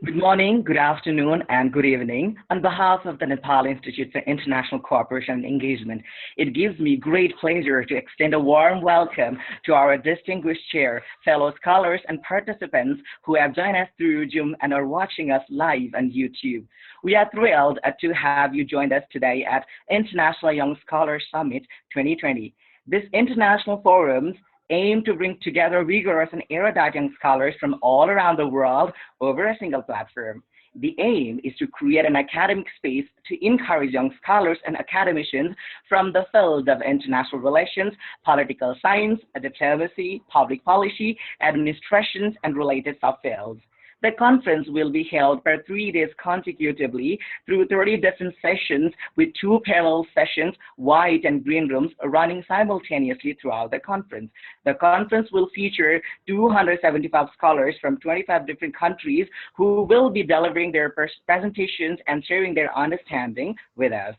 Good morning, good afternoon, and good evening. On behalf of the Nepal Institute for International Cooperation and Engagement, it gives me great pleasure to extend a warm welcome to our distinguished chair, fellow scholars, and participants who have joined us through Zoom and are watching us live on YouTube. We are thrilled to have you join us today at International Young Scholars Summit 2020. This international forum aim to bring together vigorous and erudite young scholars from all around the world over a single platform. The aim is to create an academic space to encourage young scholars and academicians from the field of international relations, political science, diplomacy, public policy, administrations, and related subfields. The conference will be held for 3 days consecutively through 30 different sessions with two parallel sessions, white and green rooms, running simultaneously throughout the conference. The conference will feature 275 scholars from 25 different countries who will be delivering their presentations and sharing their understanding with us.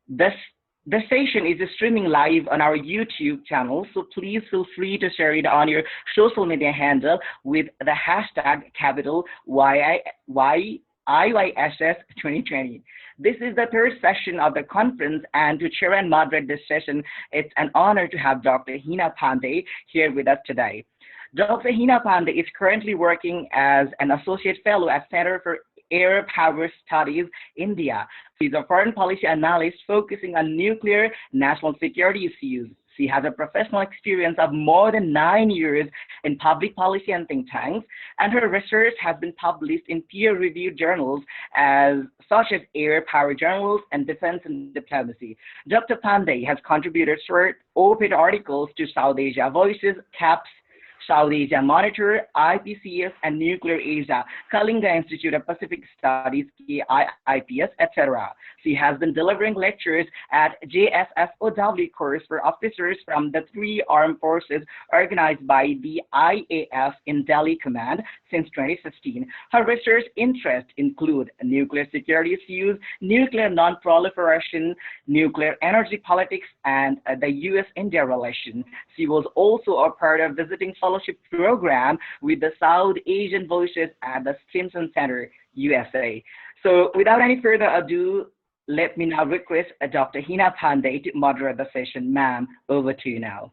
This the session is streaming live on our YouTube channel, so please feel free to share it on your social media handle with the hashtag capital YIYSS 2020. This is the third session of the conference, and to chair and moderate this session, it's an honor to have Dr. Hina Pandey here with us today. Dr. Hina Pandey is currently working as an associate fellow at Center for Air Power Studies, India. She's a foreign policy analyst focusing on nuclear national security issues. She has a professional experience of more than 9 years in public policy and think tanks, and her research has been published in peer-reviewed journals such as Air Power Journals and Defense and Diplomacy. Dr. Pandey has contributed short op-ed articles to South Asia Voices, CAPS, South Asia Monitor, IPCS, and Nuclear Asia, Kalindi Institute of Pacific Studies, IPS, etc. She has been delivering lectures at JSSOW course for officers from the three armed forces organized by the IAF in Delhi Command since 2015. Her research interests include nuclear security issues, nuclear non-proliferation, nuclear energy politics, and the US-India relation. She was also a part of visiting fellowship program with the South Asian Voices at the Stimson Center, USA. So without any further ado, let me now request Dr. Hina Pandey to moderate the session. Ma'am, over to you now.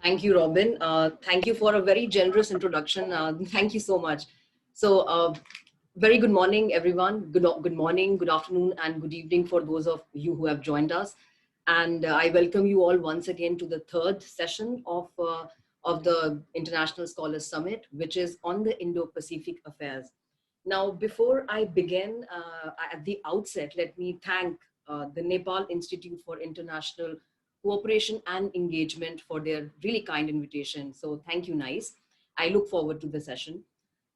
Thank you, Robin. Thank you for a very generous introduction. Thank you so much. So, very good morning, everyone. Good morning, good afternoon, and good evening for those of you who have joined us. And I welcome you all once again to the third session of the International Scholars Summit, which is on the Indo-Pacific affairs. Now, before I begin, at the outset, let me thank the Nepal Institute for International Cooperation and Engagement for their really kind invitation. So thank you, NICE. I look forward to the session.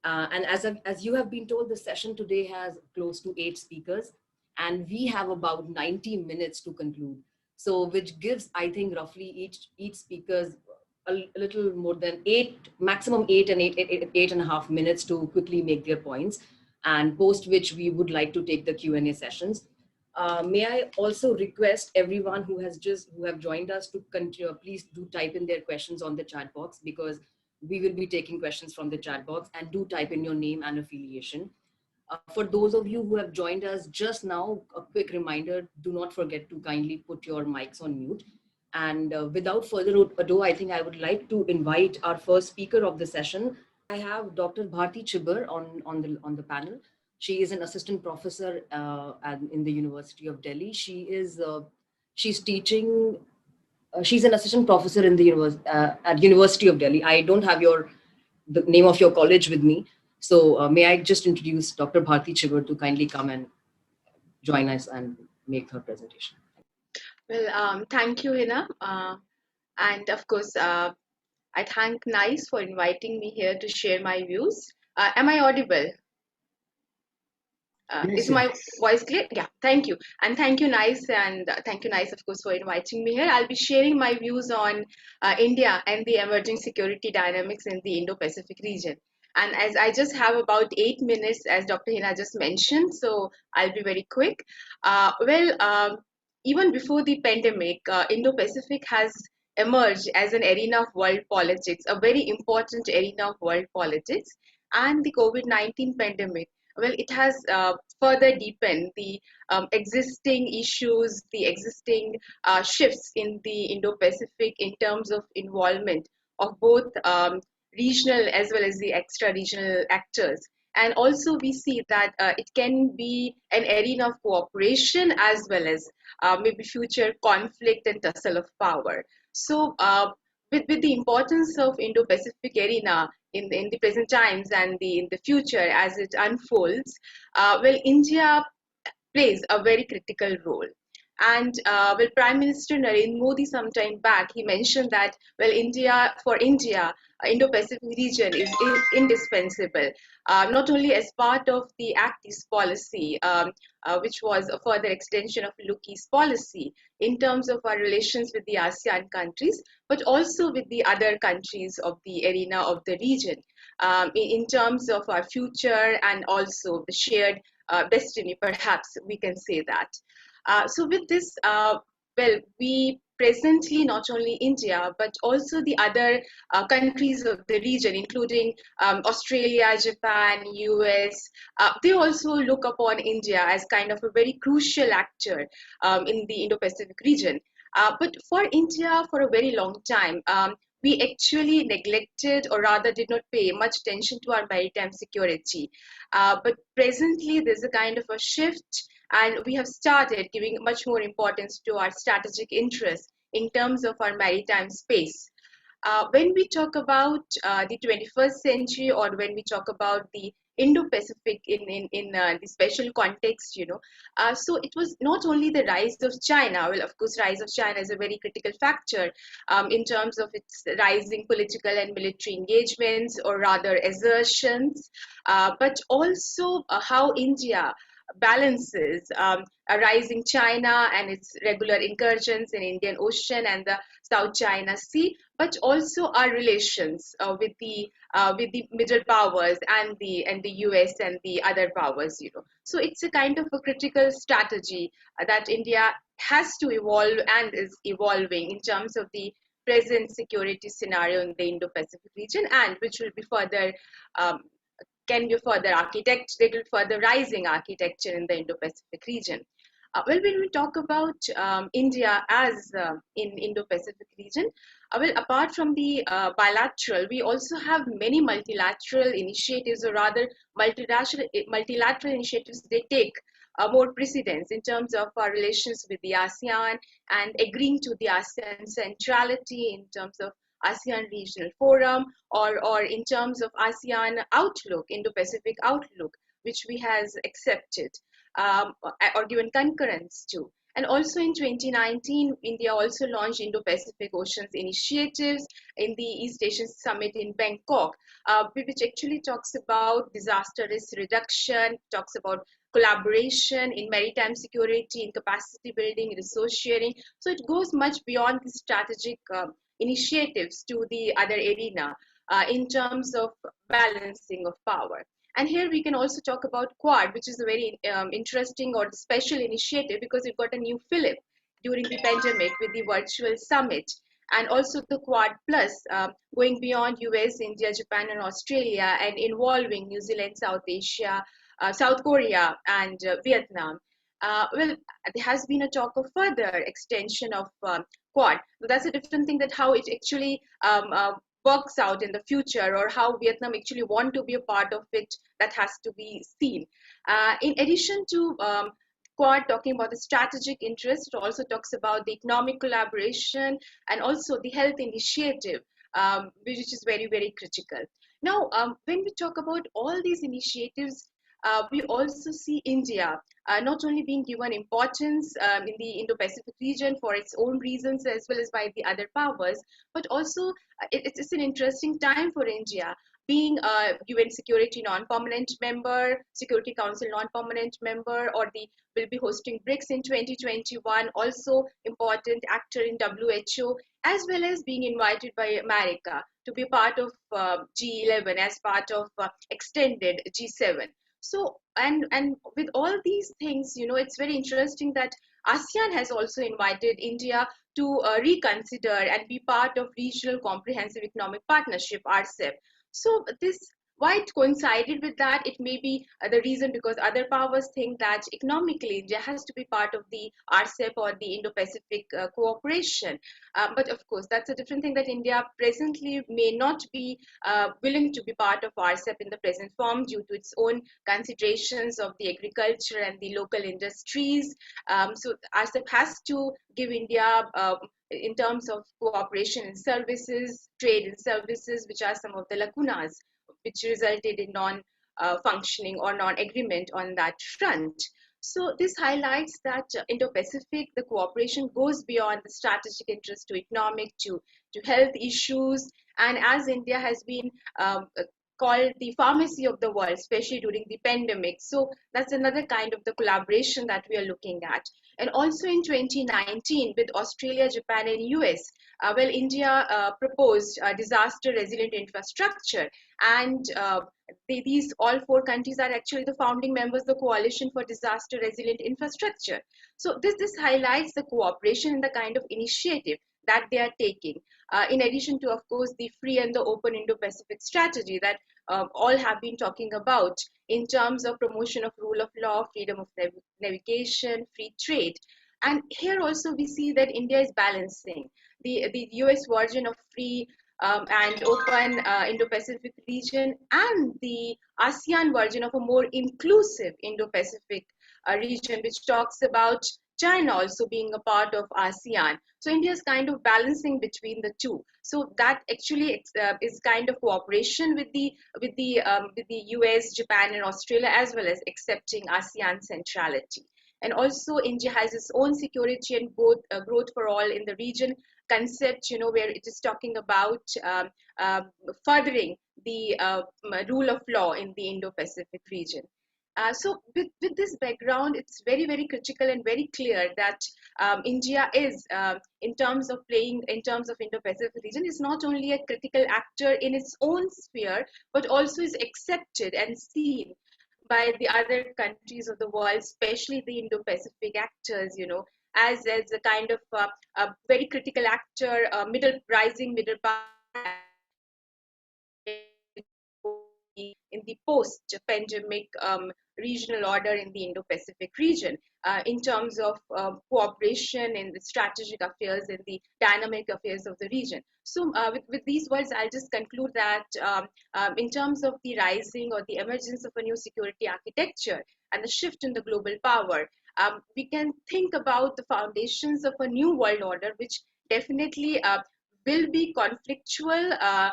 And as you have been told, the session today has close to 8 speakers, and we have about 90 minutes to conclude. So which gives, I think, roughly each speakers a little more than maximum eight and a half minutes to quickly make their points, and post which we would like to take the Q&A sessions. May I also request everyone who have joined us to continue, please do type in their questions on the chat box, because we will be taking questions from the chat box, and do type in your name and affiliation. For those of you who have joined us just now, a quick reminder, do not forget to kindly put your mics on mute. And without further ado, I think I would like to invite our first speaker of the session. I have Dr. Bharti Chhibber on the panel. She is an assistant professor in the University of Delhi. She's teaching. She's an assistant professor in the at University of Delhi. I don't have the name of your college with me. So may I just introduce Dr. Bharti Chhibber to kindly come and join us and make her presentation. Well, thank you, Hina. And of course, I thank NICE for inviting me here to share my views. Am I audible? Yes, is my voice clear? Yeah, thank you. And thank you, NICE, and thank you, NICE, of course, for inviting me here. I'll be sharing my views on India and the emerging security dynamics in the Indo-Pacific region. And as I just have about 8 minutes, as Dr. Hina just mentioned, so I'll be very quick. Even before the pandemic, Indo-Pacific has emerged as an arena of world politics, a very important arena of world politics. and the COVID-19 pandemic, well, it has further deepened the existing issues, the existing shifts in the Indo-Pacific in terms of involvement of both regional as well as the extra-regional actors. And also we see that it can be an arena of cooperation as well as maybe future conflict and tussle of power. So with the importance of Indo-Pacific arena in the present times and in the future as it unfolds, well, India plays a very critical role. And well, Prime Minister Narendra Modi sometime back, he mentioned that, well, for India, Indo-Pacific region is indispensable, not only as part of the Act East policy, which was a further extension of Look East policy in terms of our relations with the ASEAN countries, but also with the other countries of the arena of the region, in terms of our future and also the shared destiny, perhaps we can say that. So with this, well, we presently not only India, but also the other countries of the region, including Australia, Japan, US, they also look upon India as kind of a very crucial actor in the Indo-Pacific region. But for India, for a very long time, we actually neglected or rather did not pay much attention to our maritime security. But presently, there's a kind of a shift, and we have started giving much more importance to our strategic interests in terms of our maritime space. When we talk about the 21st century, or when we talk about the Indo-Pacific in the special context, so it was not only the rise of China. Well, of course, rise of China is a very critical factor in terms of its rising political and military engagements, or rather assertions, but also how India balances a rising China and its regular incursions in Indian Ocean and the South China Sea, but also our relations with the middle powers and the US and the other powers. So it's a kind of a critical strategy that India has to evolve and is evolving in terms of the present security scenario in the Indo-Pacific region, and which will be further can be further further rising architecture in the Indo-Pacific region. Well, when we talk about India as in Indo-Pacific region, well, apart from the bilateral, we also have many multilateral initiatives, or rather multilateral initiatives. They take more precedence in terms of our relations with the ASEAN and agreeing to the ASEAN centrality in terms of ASEAN Regional Forum, or in terms of ASEAN Outlook, Indo-Pacific Outlook, which we has accepted or given concurrence to. And also in 2019, India also launched Indo-Pacific Oceans initiatives in the East Asian Summit in Bangkok, which actually talks about disaster risk reduction, talks about collaboration in maritime security, in capacity building, resource sharing. So it goes much beyond the strategic initiatives to the other arena in terms of balancing of power. And here we can also talk about Quad, which is a very interesting or special initiative because it got a new fillip during the pandemic with the virtual summit. And also the Quad Plus, going beyond US, India, Japan, and Australia, and involving New Zealand, South Asia, South Korea, and Vietnam. Well, there has been a talk of further extension of Quad. But that's a different thing, that how it actually works out in the future, or how Vietnam actually want to be a part of it, that has to be seen. In addition to Quad talking about the strategic interest, it also talks about the economic collaboration and also the health initiative, which is very, very critical. Now, when we talk about all these initiatives, we also see India not only being given importance in the Indo-Pacific region for its own reasons as well as by the other powers, but also it's an interesting time for India, being a UN Security non-permanent member, Security Council non-permanent member, or will be hosting BRICS in 2021, also important actor in WHO, as well as being invited by America to be part of G11 as part of extended G7. So, and with all these things, it's very interesting that ASEAN has also invited India to reconsider and be part of Regional Comprehensive Economic Partnership, RCEP. So this Why it coincided with that? It may be the reason because other powers think that economically India has to be part of the RCEP or the Indo-Pacific cooperation. But of course, that's a different thing, that India presently may not be willing to be part of RCEP in the present form due to its own considerations of the agriculture and the local industries. So RCEP has to give India, in terms of cooperation in services, trade in services, which are some of the lacunas which resulted in non-functioning or non-agreement on that front. So this highlights that Indo-Pacific, the cooperation goes beyond the strategic interest to economic, to health issues. And as India has been called the pharmacy of the world, especially during the pandemic. So that's another kind of the collaboration that we are looking at. And also in 2019 with Australia, Japan and US, India proposed a disaster resilient infrastructure, and these all four countries are actually the founding members of the Coalition for Disaster Resilient Infrastructure. So this highlights the cooperation and the kind of initiative that they are taking. In addition to, of course, the free and the open Indo-Pacific strategy that all have been talking about in terms of promotion of rule of law, freedom of navigation, free trade. And here also we see that India is balancing the US version of free and open Indo-Pacific region and the ASEAN version of a more inclusive Indo-Pacific region, which talks about China also being a part of ASEAN. So India is kind of balancing between the two. So that actually is kind of cooperation with the US, Japan, and Australia, as well as accepting ASEAN centrality. And also India has its own security and growth for all in the region concept, where it is talking about furthering the rule of law in the Indo-Pacific region. So with this background, it's very, very critical and very clear that India is, in terms of Indo-Pacific region, is not only a critical actor in its own sphere, but also is accepted and seen by the other countries of the world, especially the Indo-Pacific actors, as a kind of a very critical actor, rising middle power in the post-pandemic regional order in the Indo-Pacific region, in terms of cooperation in the strategic affairs and the dynamic affairs of the region. So with these words, I'll just conclude that in terms of the rising or the emergence of a new security architecture and the shift in the global power, we can think about the foundations of a new world order, which definitely will be conflictual,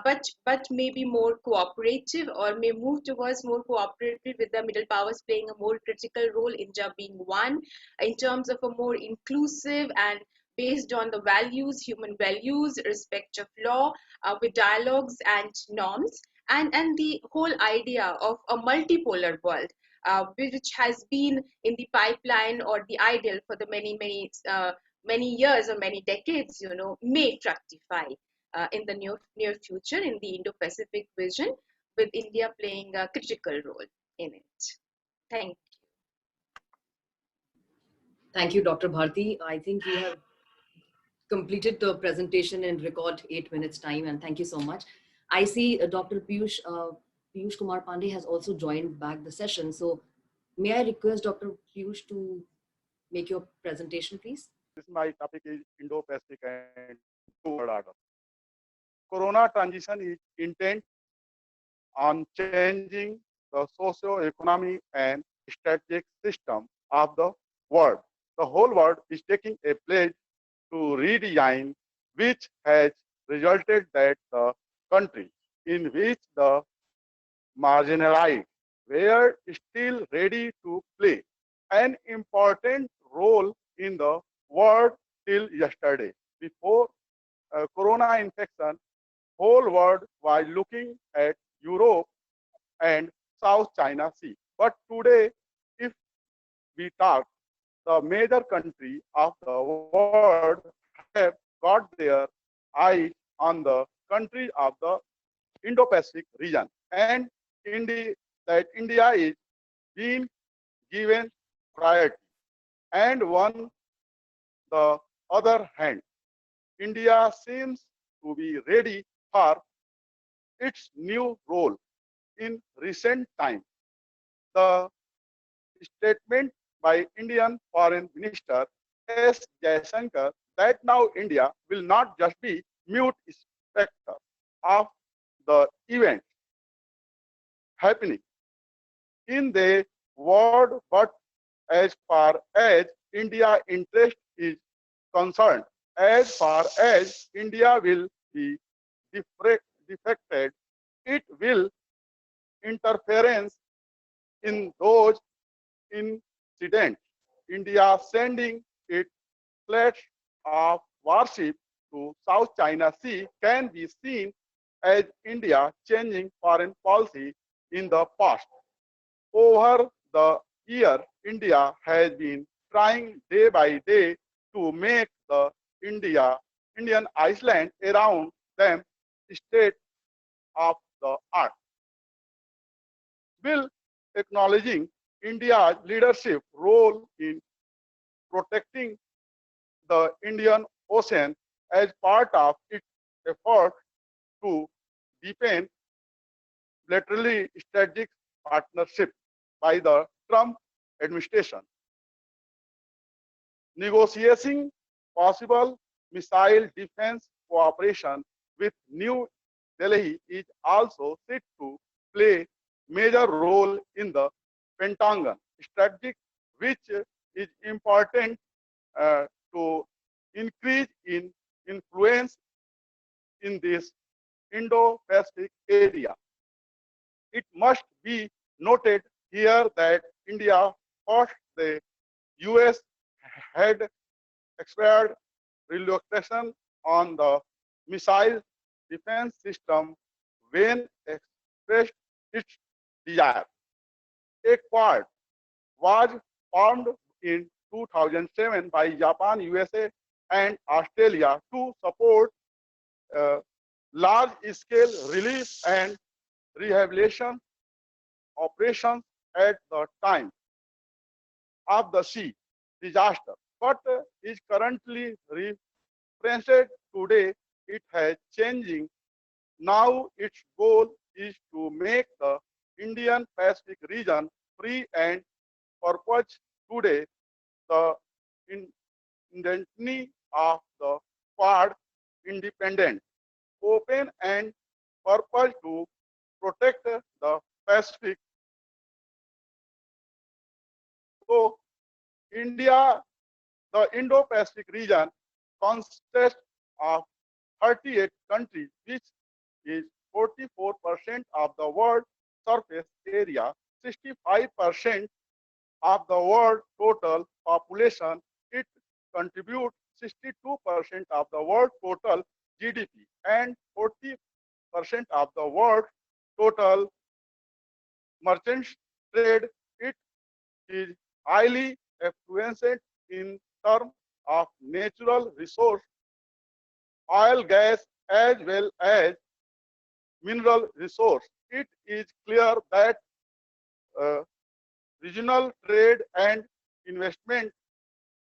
but maybe more cooperative, or may move towards more cooperative, with the middle powers playing a more critical role, India being one, in terms of a more inclusive and based on the values, human values, respect of law, with dialogues and norms, and the whole idea of a multipolar world, which has been in the pipeline or the ideal for the many years or many decades, may fructify in the near future in the Indo-Pacific vision, with India playing a critical role in it. Thank you. Thank you, Dr. Bharti. I think we have completed the presentation in record 8 minutes time, and thank you so much. I see Dr. Piush Kumar Pandey has also joined back the session. So may I request Dr. Piush to make your presentation, please? My topic is Indo-Pacific and New World Order. Corona transition is intent on changing the socio-economic and strategic system of the world. The whole world is taking a pledge to redesign, which has resulted that the country in which the marginalized were still ready to play an important role in the world till yesterday. Before corona infection, whole world was looking at Europe and South China Sea. But today, if we talk, the major country of the world have got their eyes on the country of the Indo-Pacific region, and India is being given priority. And on the other hand, India seems to be ready for its new role in recent times. The statement by Indian Foreign Minister S. Jaishankar that now India will not just be mute spectator of the events happening in the world, but as far as India interest is concerned, as far as India will be defected, it will interference in those incidents. India sending its fleet of warships to South China Sea can be seen as India changing foreign policy in the past. Over the year, India has been trying day by day to make the Indian island around them state of the art. While acknowledging India's leadership role in protecting the Indian Ocean as part of its effort to deepen bilaterally strategic partnership by the Trump administration. Negotiating possible missile defense cooperation with New Delhi is also set to play major role in the Pentagon strategy, which is important to increase in influence in this Indo-Pacific area. It must be noted here that India first the US had expired relocation on the missile defense system when expressed its desire. A quad was formed in 2007 by Japan, USA, and Australia to support large-scale relief and rehabilitation operations at the time of the sea disaster, but is currently reprinted today. It has changing. Now its goal is to make the Indian Pacific region free and purpose today the identity of the Quad independent, open and purpose to protect the Pacific. So India, the Indo-Pacific region consists of 38 countries, which is 44% of the world surface area, 65% of the world total population. It contributes 62% of the world total GDP and 40% of the world total merchant trade. It is highly affluent in terms of natural resource, oil, gas, as well as mineral resource. It is clear that regional trade and investment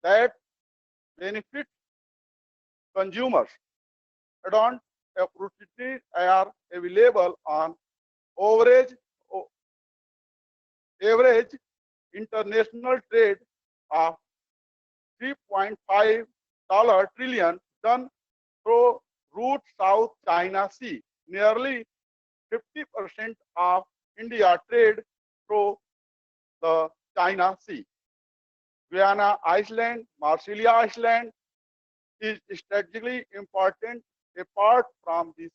that benefit consumers and opportunities are available on average international trade of $3.5 trillion done through route South China Sea. Nearly 50% of India trade through the China Sea. Guyana Island, Marshall Island is strategically important. Apart from this,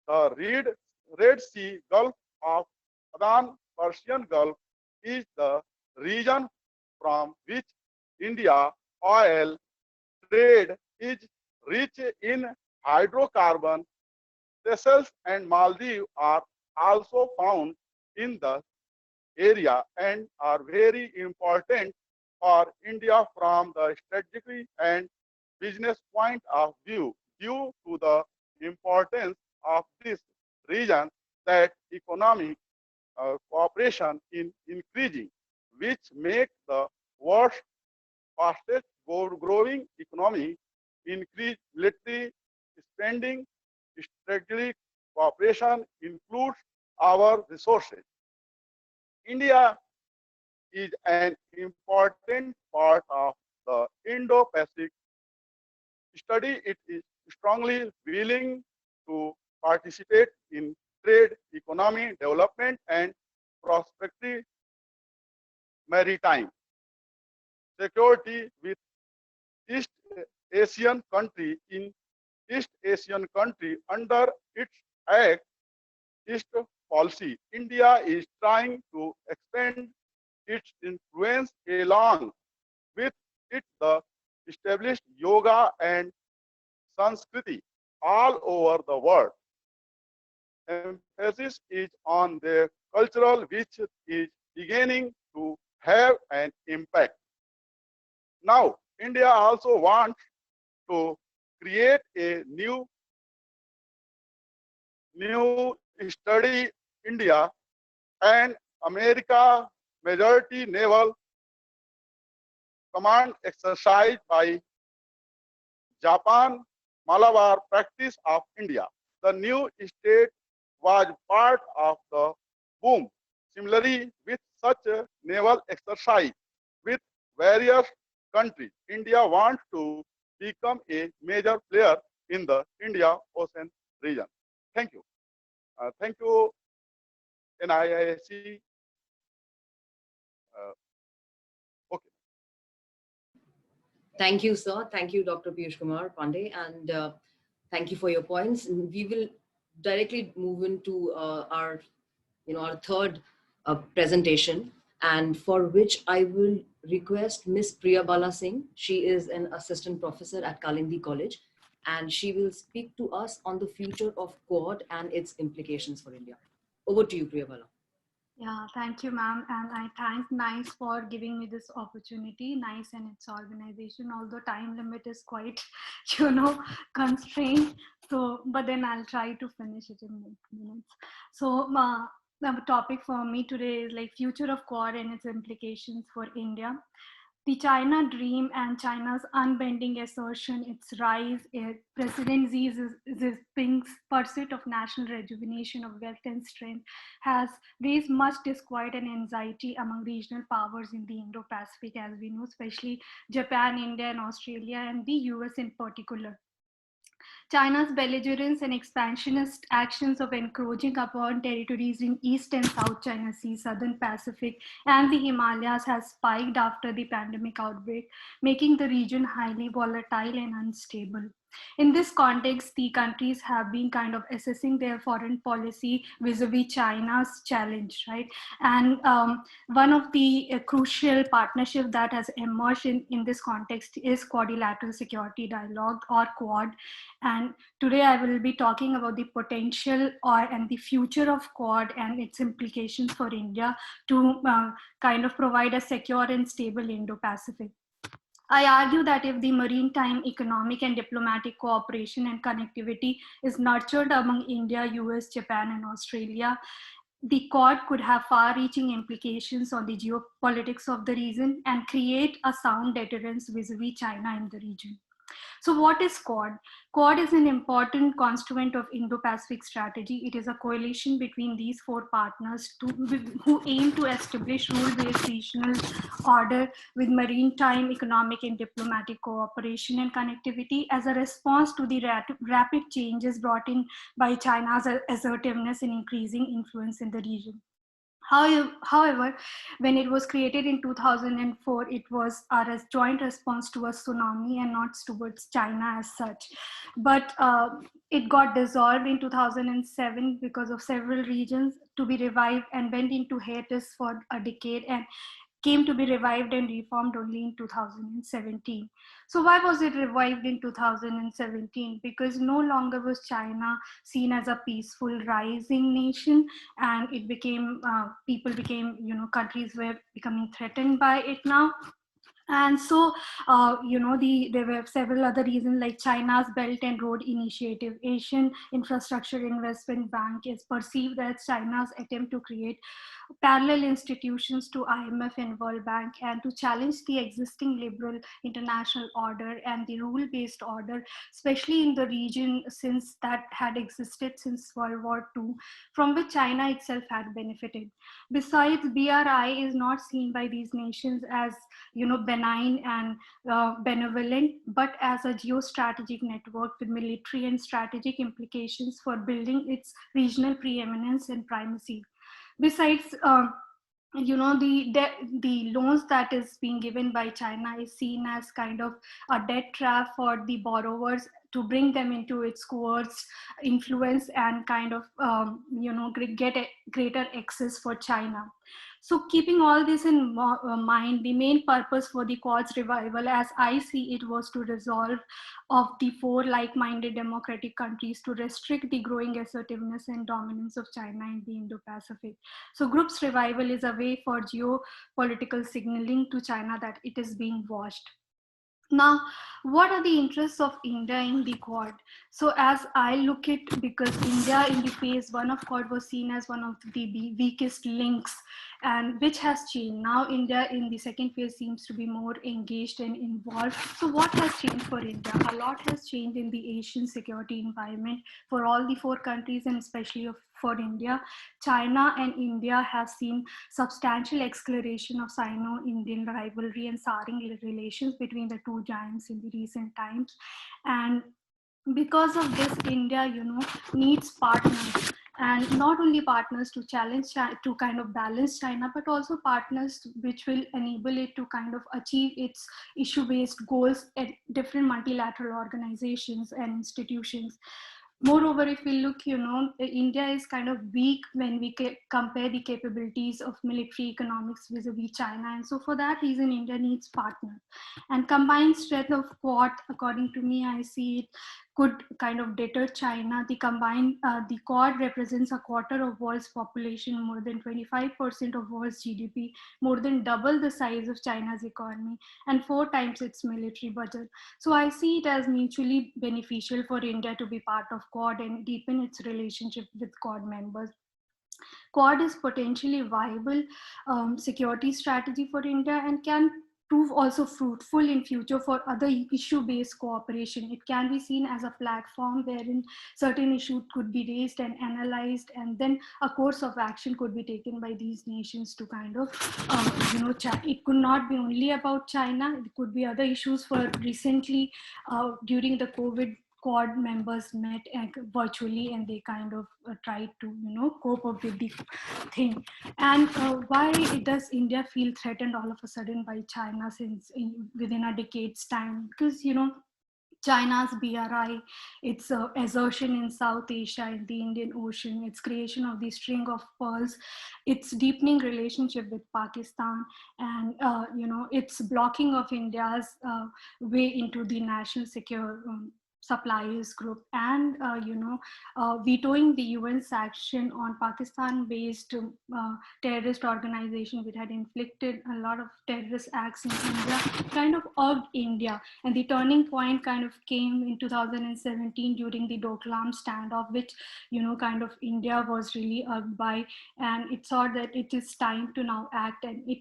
the Red Sea, Gulf of Aden, Persian Gulf is the region from which India oil trade is rich in hydrocarbon. Seychelles and Maldives are also found in the area and are very important for India from the strategic and business point of view. Due to the importance of this region, that economic cooperation in increasing, which make the world's fastest growing economy, increase military spending. Strategic cooperation includes our resources. India is an important part of the Indo-Pacific study. It is strongly willing to participate in trade, economy, development, and prosperity, maritime security with East Asian country under its Act East policy. India is trying to expand its influence along with it the established yoga and Sanskriti all over the world. Emphasis is on the cultural, which is beginning to have an impact. Now, India also wants to create a new study India and America majority naval command exercise by Japan Malabar practice of India. The new state was part of the boom. Similarly, with such a naval exercise with various countries, India wants to become a major player in the India Ocean region. Thank you. Thank you, NIISC. Okay. Thank you, sir. Thank you, Dr. Piush Kumar Pandey, and thank you for your points. And we will directly move into our third presentation, and for which I will request Miss Priyabala Singh. She is an assistant professor at Kalindi College, and she will speak to us on the future of Quad and its implications for India. Over to you, Priyabala. Yeah, thank you, ma'am. And I thank NICE for giving me this opportunity, NICE and its organization, although time limit is quite, constrained. So, but then I'll try to finish it in minutes. So, the topic for me today is like future of Quad and its implications for India. The China dream and China's unbending assertion, its rise, President Xi Jinping's pursuit of national rejuvenation of wealth and strength has raised much disquiet and anxiety among regional powers in the Indo-Pacific, as we know, especially Japan, India, and Australia, and the US in particular. China's belligerence and expansionist actions of encroaching upon territories in East and South China Sea, Southern Pacific, and the Himalayas has spiked after the pandemic outbreak, making the region highly volatile and unstable. In this context, the countries have been kind of assessing their foreign policy vis-a-vis China's challenge, right? And one of the crucial partnerships that has emerged in this context is Quadrilateral Security Dialogue, or Quad. And today I will be talking about the potential and the future of Quad and its implications for India to kind of provide a secure and stable Indo-Pacific. I argue that if the maritime, economic, and diplomatic cooperation and connectivity is nurtured among India, US, Japan, and Australia, the Quad could have far-reaching implications on the geopolitics of the region and create a sound deterrence vis-a-vis China in the region. So what is Quad? Quad is an important constituent of Indo-Pacific strategy. It is a coalition between these four partners who aim to establish rule-based regional order with maritime, economic, and diplomatic cooperation and connectivity as a response to the rapid changes brought in by China's assertiveness and increasing influence in the region. However, when it was created in 2004, it was a joint response to a tsunami and not towards China as such. But it got dissolved in 2007 because of several reasons, to be revived and went into hiatus for a decade and came to be revived and reformed only in 2017. So why was it revived in 2017? Because no longer was China seen as a peaceful rising nation, and it became, countries were becoming threatened by it now. And so, there were several other reasons, like China's Belt and Road Initiative. Asian Infrastructure Investment Bank is perceived as China's attempt to create parallel institutions to IMF and World Bank, and to challenge the existing liberal international order and the rule-based order, especially in the region since that had existed since World War II, from which China itself had benefited. Besides, BRI is not seen by these nations as benign and benevolent, but as a geostrategic network with military and strategic implications for building its regional preeminence and primacy. Besides, the loans that is being given by China is seen as kind of a debt trap for the borrowers to bring them into its coerced influence and kind of get a greater access for China. So keeping all this in mind, the main purpose for the Quad's revival, as I see it, was to resolve of the four like-minded democratic countries to restrict the growing assertiveness and dominance of China in the Indo-Pacific. So group's revival is a way for geopolitical signaling to China that it is being watched. Now, what are the interests of India in the Quad? So as I look at, because India in the phase one of Quad was seen as one of the weakest links, and which has changed. Now India in the second phase seems to be more engaged and involved. So what has changed for India? A lot has changed in the Asian security environment for all the four countries, and especially for India. China and India have seen substantial acceleration of Sino-Indian rivalry and souring relations between the two giants in the recent times. And because of this, India, needs partners, and not only partners to challenge China, to kind of balance China, but also partners which will enable it to kind of achieve its issue-based goals at different multilateral organizations and institutions. Moreover, if we look, India is kind of weak when we compare the capabilities of military economics vis-a-vis China. And so for that reason, India needs partners. And combined strength of Quad, according to me, I see it could kind of deter China. The Quad represents a quarter of world's population, more than 25% of world's GDP, more than double the size of China's economy, and 4 times its military budget. So I see it as mutually beneficial for India to be part of Quad and deepen its relationship with Quad members. Quad is potentially viable security strategy for India and can prove also fruitful in future for other issue-based cooperation. It can be seen as a platform wherein certain issues could be raised and analyzed, and then a course of action could be taken by these nations to kind of, it could not be only about China. It could be other issues. For recently, during the COVID, Quad members met virtually, and they kind of tried to cope up with the thing. And why does India feel threatened all of a sudden by China since within a decade's time? Because China's BRI, its assertion in South Asia, in the Indian Ocean, its creation of the string of pearls, its deepening relationship with Pakistan, and its blocking of India's way into the national secure suppliers group, and vetoing the UN sanction on Pakistan-based terrorist organization which had inflicted a lot of terrorist acts in India, kind of urged India. And the turning point kind of came in 2017 during the Doctoral standoff, which kind of India was really urged by, and it saw that it is time to now act, and it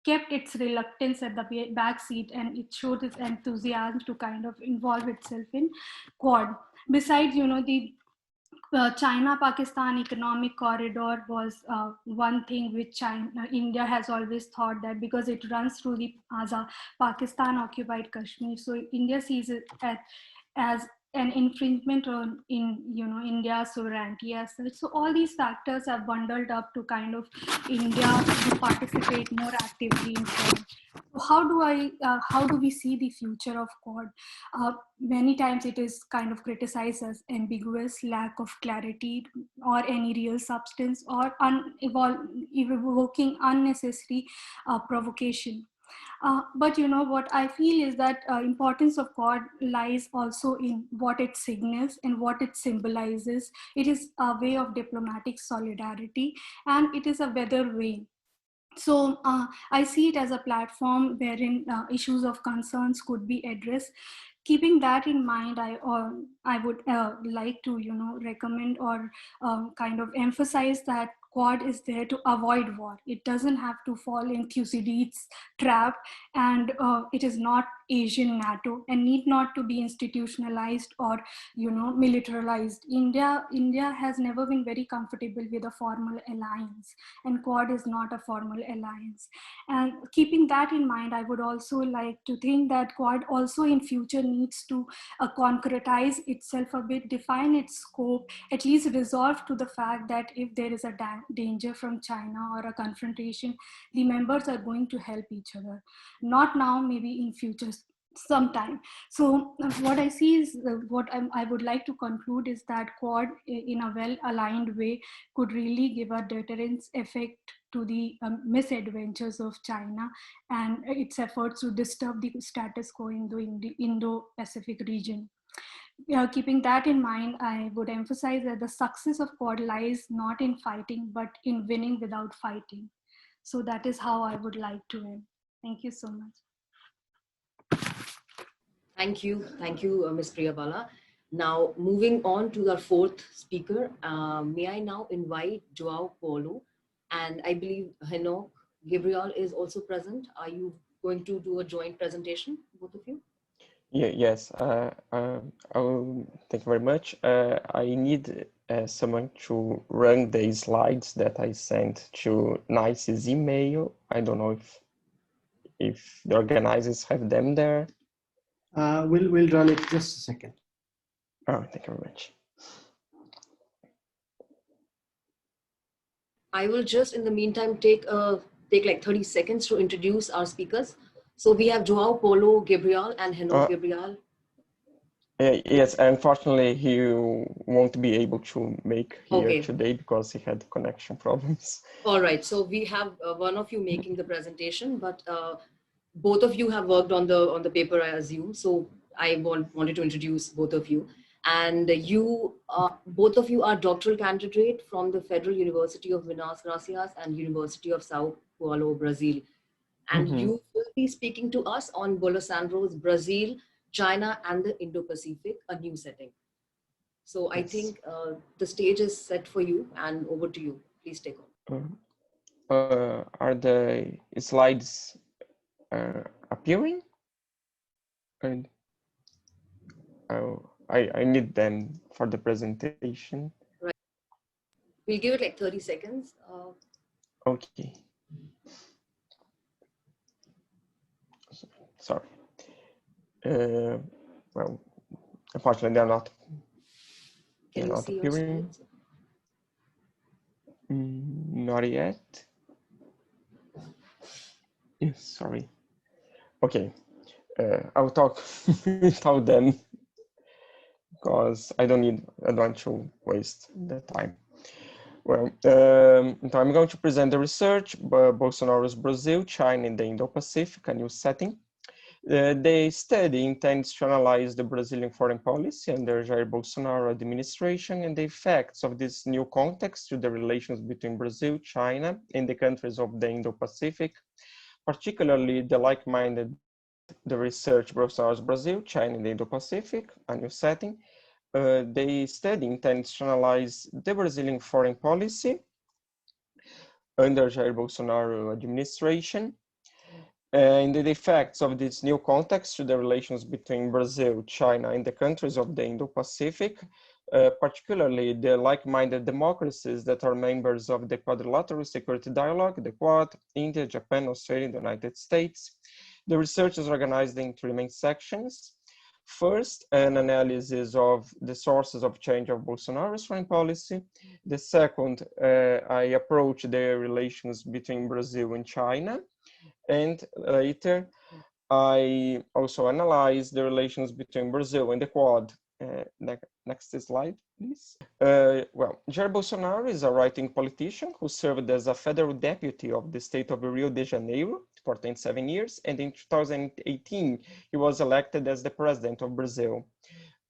kept its reluctance at the back seat, and it showed its enthusiasm to kind of involve itself in Quad. Besides, the China-Pakistan economic corridor was one thing which India has always thought that because it runs through the Pakistan-occupied Kashmir, so India sees it as an infringement on India's sovereignty as such. So all these factors have bundled up to kind of India to participate more actively in Quad. So how do we see the future of Quad? Many times it is kind of criticized as ambiguous, lack of clarity or any real substance, or evoking unnecessary provocation. But what I feel is that importance of Quad lies also in what it signals and what it symbolizes. It is a way of diplomatic solidarity, and it is a weather vane. So I see it as a platform wherein issues of concerns could be addressed. Keeping that in mind, I would like to recommend or kind of emphasize that Quad is there to avoid war. It doesn't have to fall in Thucydides' trap, and it is not Asian NATO and need not to be institutionalized or militarized. India has never been very comfortable with a formal alliance, and Quad is not a formal alliance. And keeping that in mind, I would also like to think that Quad also in future needs to concretize itself a bit, define its scope, at least resolve to the fact that if there is a danger from China or a confrontation, the members are going to help each other. Not now, maybe in future sometime. So what I see is I would like to conclude is that Quad in a well-aligned way could really give a deterrence effect to the misadventures of China and its efforts to disturb the status quo in the Indo-Pacific region. Keeping that in mind, I would emphasize that the success of Quad lies not in fighting, but in winning without fighting. So that is how I would like to end. Thank you so much. Thank you, Ms. Priyabala. Now, moving on to our fourth speaker, may I now invite João, Paulo, and I believe Henoch, Gabriel is also present. Are you going to do a joint presentation, both of you? Yeah, yes, thank you very much. I need someone to run the slides that I sent to Nice's email. I don't know if the organizers have them there. We'll run it just a second. Oh, thank you very much. I will just, in the meantime, take like 30 seconds to introduce our speakers. So we have João, Paulo, Gabriel, and Henoch. Gabriel. Yes, unfortunately, he won't be able to make here today because he had connection problems. All right, so we have one of you making the presentation, but both of you have worked on the paper, I assume. So I wanted to introduce both of you. And both of you are doctoral candidate from the Federal University of Minas Gerais and University of Sao Paulo, Brazil. And you will be speaking to us on Bolsonaro's Brazil, China, and the Indo-Pacific, a new setting. So I think the stage is set for you, and over to you. Please take on. Are the slides appearing? And I need them for the presentation. Right. We'll give it like 30 seconds. Okay. Sorry. Well, unfortunately, they're not. Can you see your slides? Not yet. Yes, sorry. Okay. I'll talk without them because I don't want to waste the time. Well, I'm going to present the research by Bolsonaro's Brazil, China, and the Indo-Pacific, a new setting. The study intends to analyze the Brazilian foreign policy under Jair Bolsonaro administration and the effects of this new context to the relations between Brazil, China, and the countries of the Indo-Pacific, particularly the like-minded the research Bolsonaro's Brazil, China, and the Indo-Pacific, a new setting. The study intends to analyze the Brazilian foreign policy under Jair Bolsonaro administration and the effects of this new context to the relations between Brazil, China, and the countries of the Indo-Pacific, particularly the like-minded democracies that are members of the Quadrilateral Security Dialogue, the Quad, India, Japan, Australia, and the United States. The research is organized in three main sections. First, an analysis of the sources of change of Bolsonaro's foreign policy. The second, I approach the relations between Brazil and China. And later, I also analyze the relations between Brazil and the Quad. Next slide, please. Well, Jair Bolsonaro is a right-wing politician who served as a federal deputy of the state of Rio de Janeiro for 27 years, and in 2018, he was elected as the president of Brazil.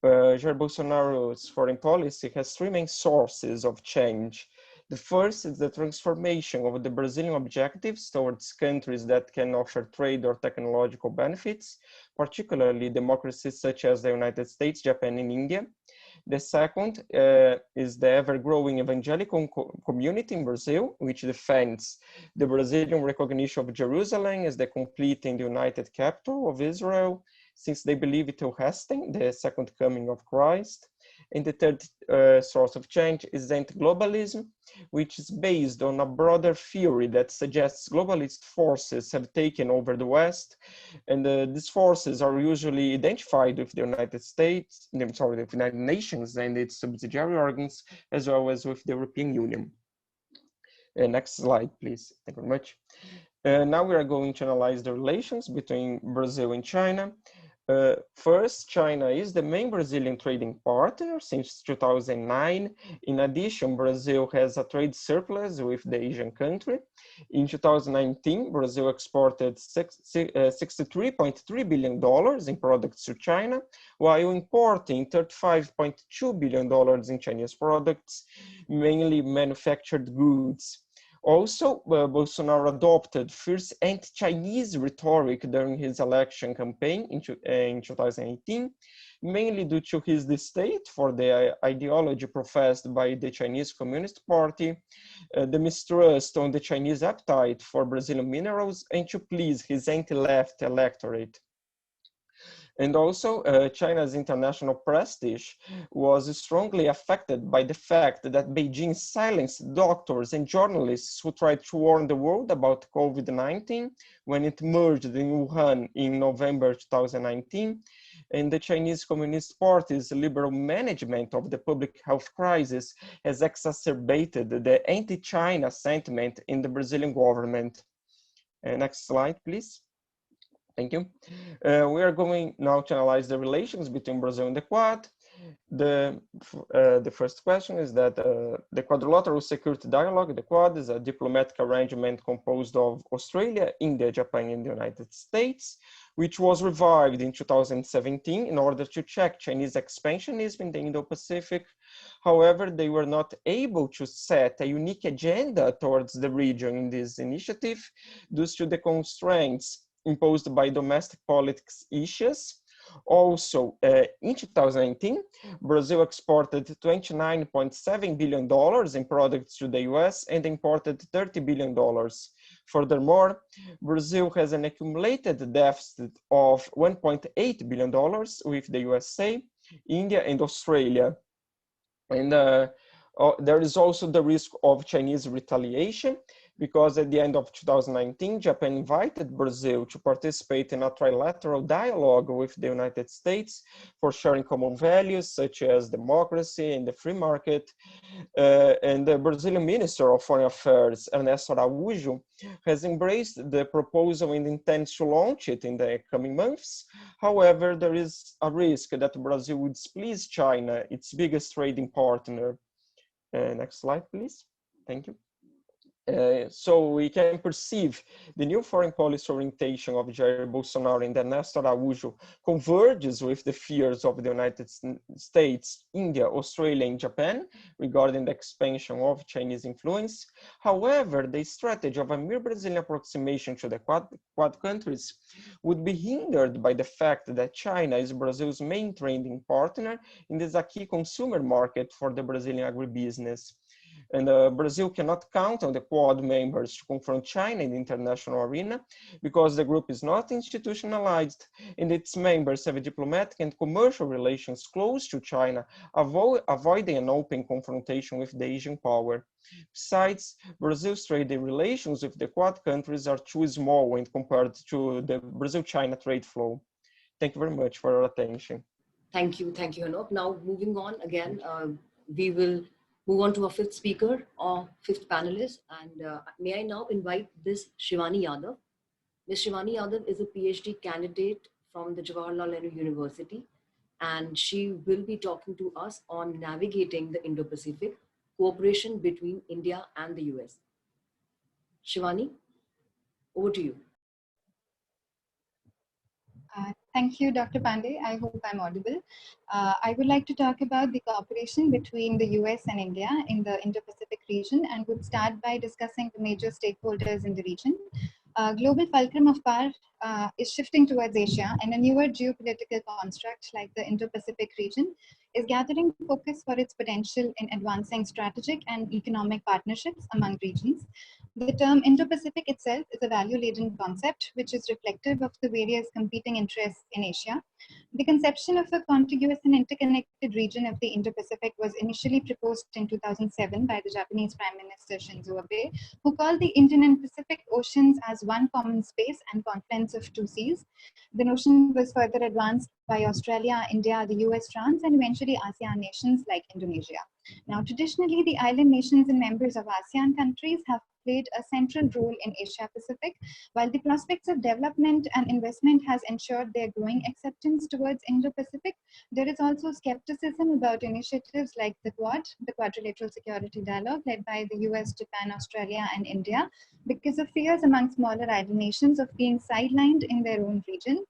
Jair Bolsonaro's foreign policy has three main sources of change. The first is the transformation of the Brazilian objectives towards countries that can offer trade or technological benefits, particularly democracies such as the United States, Japan, and India. The second is the ever-growing evangelical community in Brazil, which defends the Brazilian recognition of Jerusalem as the complete and united capital of Israel, since they believe it will hasten the second coming of Christ. And the third source of change is anti-globalism, which is based on a broader theory that suggests globalist forces have taken over the West, and these forces are usually identified with the United States, the United Nations and its subsidiary organs, as well as with the European Union. Next slide, please. Thank you very much. Now we are going to analyze the relations between Brazil and China. First, China is the main Brazilian trading partner since 2009. In addition, Brazil has a trade surplus with the Asian country. In 2019, Brazil exported $63.3 billion in products to China, while importing $35.2 billion in Chinese products, mainly manufactured goods. Also, Bolsonaro adopted fierce anti-Chinese rhetoric during his election campaign in 2018, mainly due to his distaste for the ideology professed by the Chinese Communist Party, the mistrust on the Chinese appetite for Brazilian minerals, and to please his anti-left electorate. And also, China's international prestige was strongly affected by the fact that Beijing silenced doctors and journalists who tried to warn the world about COVID-19 when it merged in Wuhan in November 2019. And the Chinese Communist Party's liberal management of the public health crisis has exacerbated the anti-China sentiment in the Brazilian government. Next slide, please. Thank you. We are going now to analyze the relations between Brazil and the Quad. The first question is that the Quadrilateral Security Dialogue, the Quad, is a diplomatic arrangement composed of Australia, India, Japan, and the United States, which was revived in 2017 in order to check Chinese expansionism in the Indo-Pacific. However, they were not able to set a unique agenda towards the region in this initiative due to the constraints imposed by domestic politics issues. Also, in 2019, Brazil exported $29.7 billion in products to the US and imported $30 billion. Furthermore, Brazil has an accumulated deficit of $1.8 billion with the USA, India, and Australia. And there is also the risk of Chinese retaliation, because at the end of 2019, Japan invited Brazil to participate in a trilateral dialogue with the United States for sharing common values such as democracy and the free market. And the Brazilian Minister of Foreign Affairs, Ernesto Araújo, has embraced the proposal and intends to launch it in the coming months. However, there is a risk that Brazil would displease China, its biggest trading partner. Next slide, please. Thank you. So we can perceive the new foreign policy orientation of Jair Bolsonaro and Ernesto Araújo converges with the fears of the United States, India, Australia, and Japan regarding the expansion of Chinese influence. However, the strategy of a mere Brazilian approximation to the Quad countries would be hindered by the fact that China is Brazil's main trading partner and is a key consumer market for the Brazilian agribusiness. And Brazil cannot count on the Quad members to confront China in the international arena because the group is not institutionalized and its members have diplomatic and commercial relations close to China, avoiding an open confrontation with the Asian power. Besides, Brazil's trading relations with the Quad countries are too small when compared to the Brazil-China trade flow. Thank you very much for your attention. Thank you, Henoch. Now moving on again, we will move on to our fifth speaker or fifth panelist. And may I now invite this Shivani Yadav. Ms. Shivani Yadav is a PhD candidate from the Jawaharlal Nehru University, and she will be talking to us on navigating the Indo-Pacific cooperation between India and the US. Shivani, over to you. Thank you, Dr. Pandey. I hope I'm audible. I would like to talk about the cooperation between the US and India in the Indo-Pacific region, and would start by discussing the major stakeholders in the region. Global fulcrum of power is shifting towards Asia, and a newer geopolitical construct like the Indo-Pacific region is gathering focus for its potential in advancing strategic and economic partnerships among regions. The term Indo-Pacific itself is a value-laden concept which is reflective of the various competing interests in Asia. The conception of a contiguous and interconnected region of the Indo-Pacific was initially proposed in 2007 by the Japanese Prime Minister Shinzo Abe, who called the Indian and Pacific Oceans as one common space and confluence of two seas. The notion was further advanced by Australia, India, the US, France, and eventually ASEAN nations like Indonesia. Now, traditionally, the island nations and members of ASEAN countries have played a central role in Asia Pacific, while the prospects of development and investment has ensured their growing acceptance towards Indo-Pacific. There is also skepticism about initiatives like the Quad, the Quadrilateral Security Dialogue led by the US, Japan, Australia, and India, because of fears among smaller island nations of being sidelined in their own region.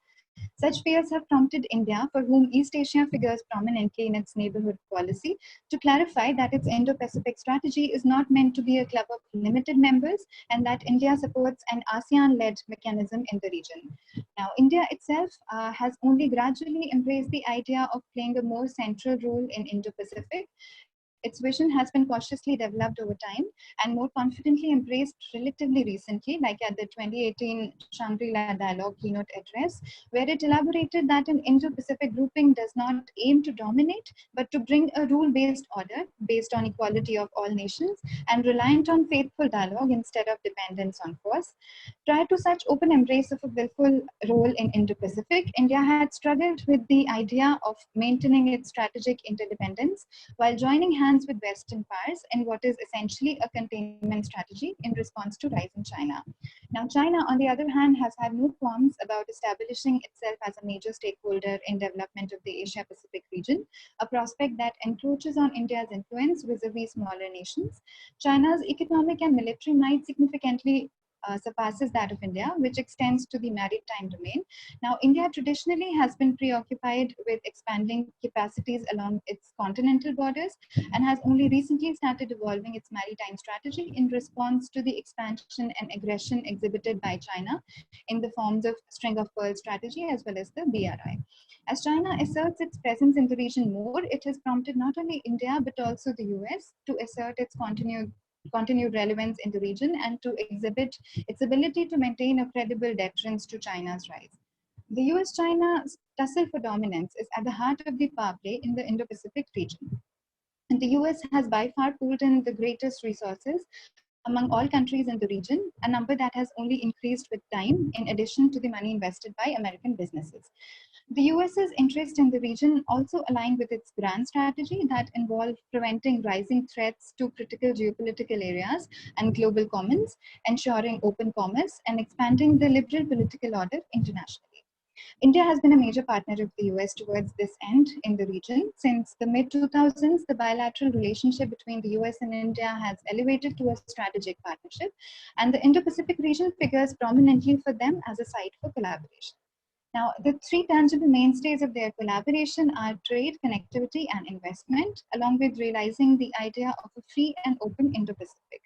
Such fears have prompted India, for whom East Asia figures prominently in its neighborhood policy, to clarify that its Indo-Pacific strategy is not meant to be a club of limited members and that India supports an ASEAN-led mechanism in the region. Now, India itself has only gradually embraced the idea of playing a more central role in Indo-Pacific. Its vision has been cautiously developed over time and more confidently embraced relatively recently, like at the 2018 Shangri-La Dialogue keynote address, where it elaborated that an Indo-Pacific grouping does not aim to dominate, but to bring a rule-based order based on equality of all nations and reliant on faithful dialogue instead of dependence on force. Prior to such open embrace of a willful role in Indo-Pacific, India had struggled with the idea of maintaining its strategic interdependence while joining hands with Western powers in what is essentially a containment strategy in response to rising China. Now, China, on the other hand, has had no qualms about establishing itself as a major stakeholder in development of the Asia-Pacific region, a prospect that encroaches on India's influence vis-a-vis smaller nations. China's economic and military might significantly surpasses that of India, which extends to the maritime domain. Now, India traditionally has been preoccupied with expanding capacities along its continental borders and has only recently started evolving its maritime strategy in response to the expansion and aggression exhibited by China in the forms of string of pearls strategy as well as the BRI. As China asserts its presence in the region more, it has prompted not only India but also the US to assert its continued relevance in the region and to exhibit its ability to maintain a credible deterrence to China's rise. The US-China tussle for dominance is at the heart of the power play in the Indo-Pacific region. And the US has by far pulled in the greatest resources among all countries in the region, a number that has only increased with time in addition to the money invested by American businesses. The US's interest in the region also aligned with its grand strategy that involved preventing rising threats to critical geopolitical areas and global commons, ensuring open commerce, and expanding the liberal political order internationally. India has been a major partner of the US towards this end in the region. Since the mid-2000s, the bilateral relationship between the US and India has elevated to a strategic partnership, and the Indo-Pacific region figures prominently for them as a site for collaboration. Now, the three tangible mainstays of their collaboration are trade, connectivity, and investment, along with realizing the idea of a free and open Indo-Pacific.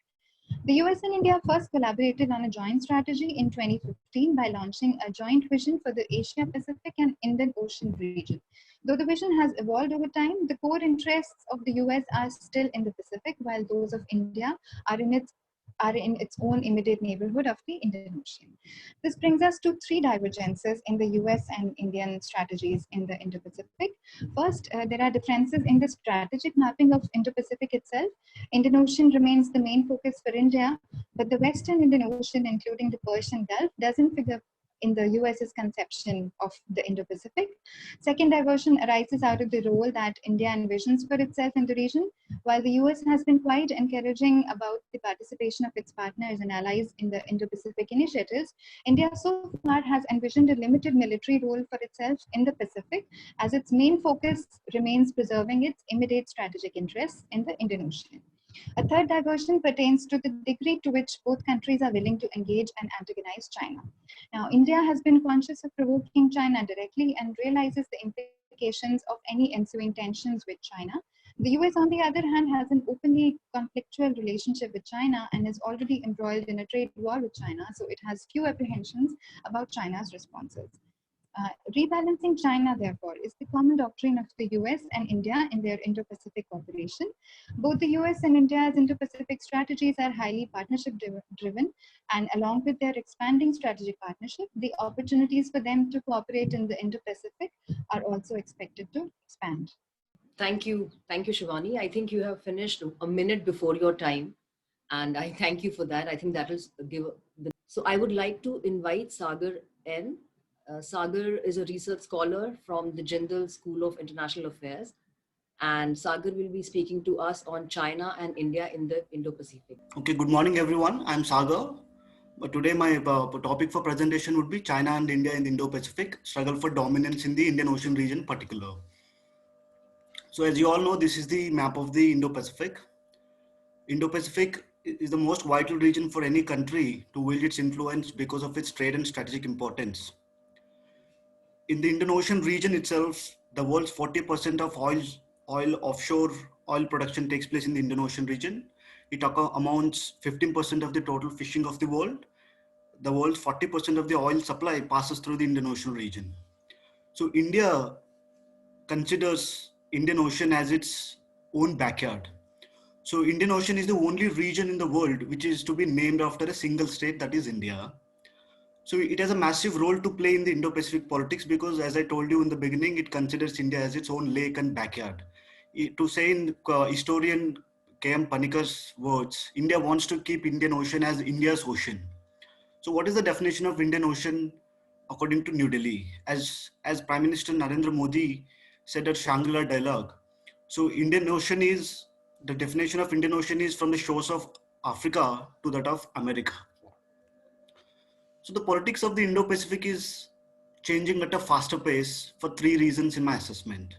The US and India first collaborated on a joint strategy in 2015 by launching a joint vision for the Asia-Pacific and Indian Ocean region. Though the vision has evolved over time, the core interests of the US are still in the Pacific, while those of India are in its own immediate neighborhood of the Indian Ocean. This brings us to three divergences in the US and Indian strategies in the Indo-Pacific. First, there are differences in the strategic mapping of Indo-Pacific itself. Indian Ocean remains the main focus for India, but the Western Indian Ocean, including the Persian Gulf, doesn't figure in the US's conception of the Indo-Pacific. Second diversion arises out of the role that India envisions for itself in the region. While the US has been quite encouraging about the participation of its partners and allies in the Indo-Pacific initiatives, India so far has envisioned a limited military role for itself in the Pacific, as its main focus remains preserving its immediate strategic interests in the Indian Ocean. A third diversion pertains to the degree to which both countries are willing to engage and antagonize China. Now, India has been conscious of provoking China directly and realizes the implications of any ensuing tensions with China. The US, on the other hand, has an openly conflictual relationship with China and is already embroiled in a trade war with China, so it has few apprehensions about China's responses. Rebalancing China, therefore, is the common doctrine of the US and India in their Indo-Pacific cooperation. Both the US and India's Indo-Pacific strategies are highly partnership driven, and along with their expanding strategic partnership, the opportunities for them to cooperate in the Indo-Pacific are also expected to expand. Thank you, Shivani. I think you have finished a minute before your time, and I thank you for that. I think that will give the. So I would like to invite Sagar N. Sagar is a research scholar from the Jindal School of International Affairs, and Sagar will be speaking to us on China and India in the Indo-Pacific. Okay, good morning, everyone. I'm Sagar. But today my topic for presentation would be China and India in the Indo-Pacific, struggle for dominance in the Indian Ocean region in particular. So as you all know, this is the map of the Indo-Pacific. Indo-Pacific is the most vital region for any country to wield its influence because of its trade and strategic importance. In the Indian Ocean region itself, the world's 40% of oil offshore oil production takes place in the Indian Ocean region. It amounts 15% of the total fishing of the world. The world's 40% of the oil supply passes through the Indian Ocean region. So India considers Indian Ocean as its own backyard. So Indian Ocean is the only region in the world which is to be named after a single state, that is India. So it has a massive role to play in the Indo-Pacific politics because, as I told you in the beginning, it considers India as its own lake and backyard. To say in historian K.M. Panikar's words, India wants to keep Indian Ocean as India's ocean. So what is the definition of Indian Ocean according to New Delhi? As Prime Minister Narendra Modi said at Shangri-La Dialogue, so the definition of Indian Ocean is from the shores of Africa to that of America. So the politics of the Indo-Pacific is changing at a faster pace for three reasons in my assessment.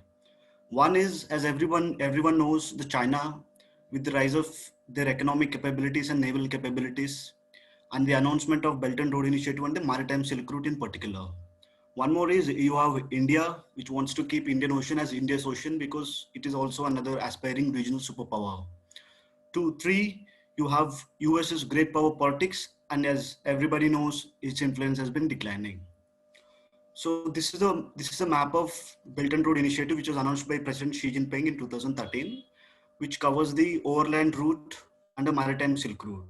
One is, as everyone knows, the China, with the rise of their economic capabilities and naval capabilities, and the announcement of Belt and Road Initiative and the Maritime Silk Route in particular. One more is you have India, which wants to keep Indian Ocean as India's ocean because it is also another aspiring regional superpower. 2, 3, you have US's great power politics, and as everybody knows, its influence has been declining. So this is a map of Belt and Road Initiative, which was announced by President Xi Jinping in 2013, which covers the overland route and the maritime Silk Route.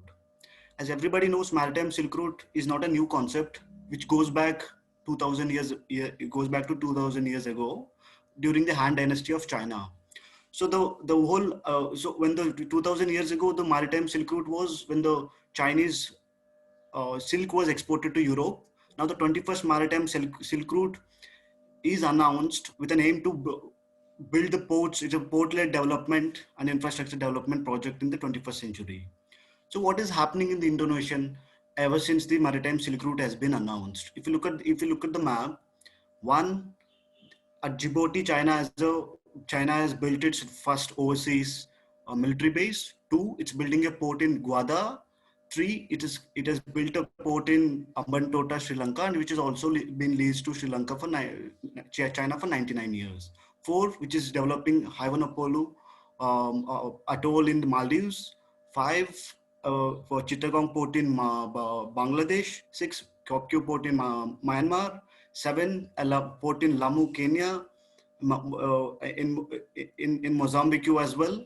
As everybody knows, maritime Silk Route is not a new concept, which goes back 2,000 years. It goes back to 2,000 years ago, during the Han Dynasty of China. So the whole so when the 2,000 years ago, the maritime Silk Route was when the Chinese silk was exported to Europe. Now the 21st maritime Silk Route is announced with an aim to build the ports. It's a port-led development and infrastructure development project in the 21st century. So what is happening in the Indian Ocean ever since the maritime Silk Route has been announced? If you look at the map, one, at Djibouti, China has built its first overseas military base. 2, it's building a port in Gwadar. 3, it has built a port in Hambantota, Sri Lanka, and which has also been leased to Sri Lanka for China for 99 years. 4, which is developing Haivanapolu atoll in the Maldives. 5, for Chittagong port in Bangladesh. 6, Kokyo port in Myanmar. 7, a port in Lamu, Kenya, in Mozambique as well.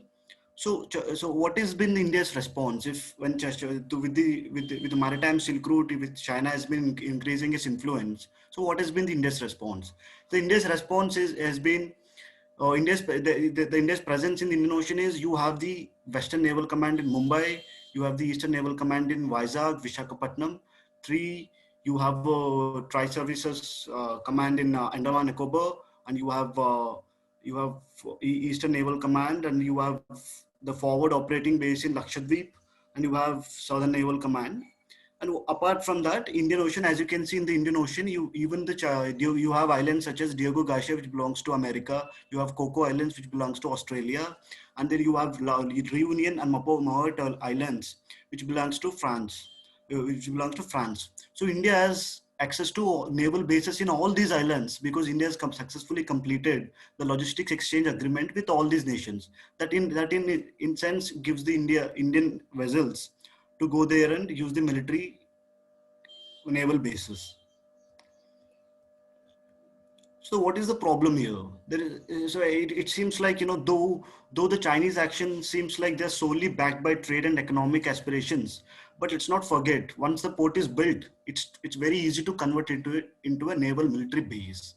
So what has been India's response with the maritime Silk Route, with China has been increasing its influence? So what has been the India's response? The India's response has been India's presence in the Indian Ocean is, you have the Western Naval Command in Mumbai, you have the Eastern Naval Command in Vizag, Visakhapatnam. 3, you have Tri-Services Command in Andaman Nicobar, and you have Eastern Naval Command, and you have the forward operating base in Lakshadweep, and you have Southern Naval Command. And apart from that, Indian Ocean, as you can see in the Indian Ocean, you have islands such as Diego Garcia, which belongs to America. You have Coco Islands, which belongs to Australia, and then you have Reunion and Mauritius Islands, which belongs to France. So India has access to naval bases in all these islands because India has successfully completed the logistics exchange agreement with all these nations. That in sense gives the Indian vessels to go there and use the military naval bases. So what is the problem here? So it seems like, though the Chinese action seems like they're solely backed by trade and economic aspirations, but let's not forget, once the port is built, it's very easy to convert into a naval military base.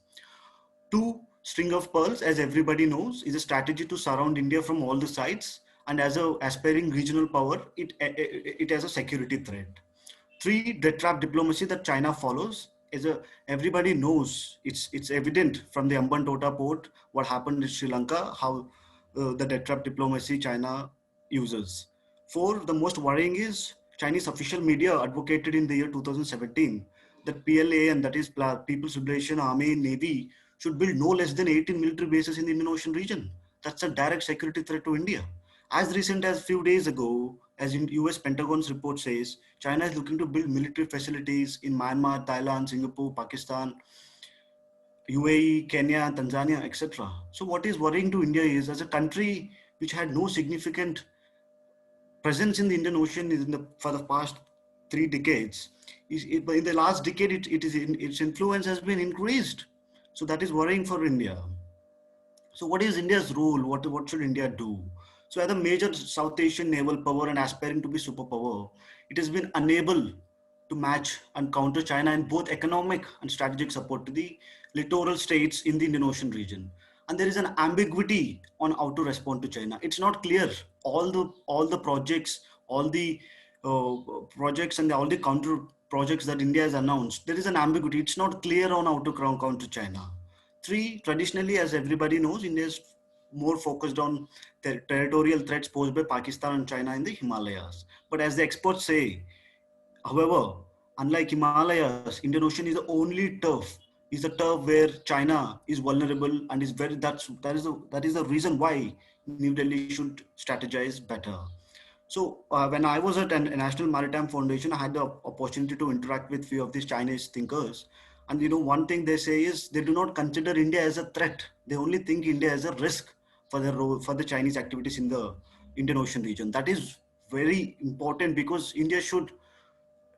Two, string of pearls, as everybody knows, is a strategy to surround India from all the sides, and as a aspiring regional power, it has a security threat. Three, the trap diplomacy that China follows is everybody knows, it's evident from the Ambantota port what happened in Sri Lanka, how the debt trap diplomacy China uses. Four, the most worrying is Chinese official media advocated in the year 2017 that PLA, and that is People's Liberation Army, Navy, should build no less than 18 military bases in the Indian Ocean region. That's a direct security threat to India. As recent as few days ago, as in US Pentagon's report says, China is looking to build military facilities in Myanmar, Thailand, Singapore, Pakistan, UAE, Kenya, Tanzania, etc. So what is worrying to India is, as a country which had no significant presence in the Indian Ocean for the past 3 decades, in the last decade, its influence has been increased. So that is worrying for India. So what is India's role? What should India do? So as a major South Asian naval power and aspiring to be superpower, it has been unable to match and counter China in both economic and strategic support to the littoral states in the Indian Ocean region. And there is an ambiguity on how to respond to China. It's not clear. All the projects, all the projects and all the counter projects that India has announced, there is an ambiguity. It's not clear on how to counter China. Three, traditionally, as everybody knows, India is more focused on territorial threats posed by Pakistan and China in the Himalayas. But as the experts say, however, unlike Himalayas, Indian Ocean is the only turf, is a turf where China is vulnerable, and that is the reason why New Delhi should strategize better. So when I was at a National Maritime Foundation, I had the opportunity to interact with few of these Chinese thinkers. And one thing they say is they do not consider India as a threat. They only think India as a risk for the Chinese activities in the Indian Ocean region. That is very important, because India should,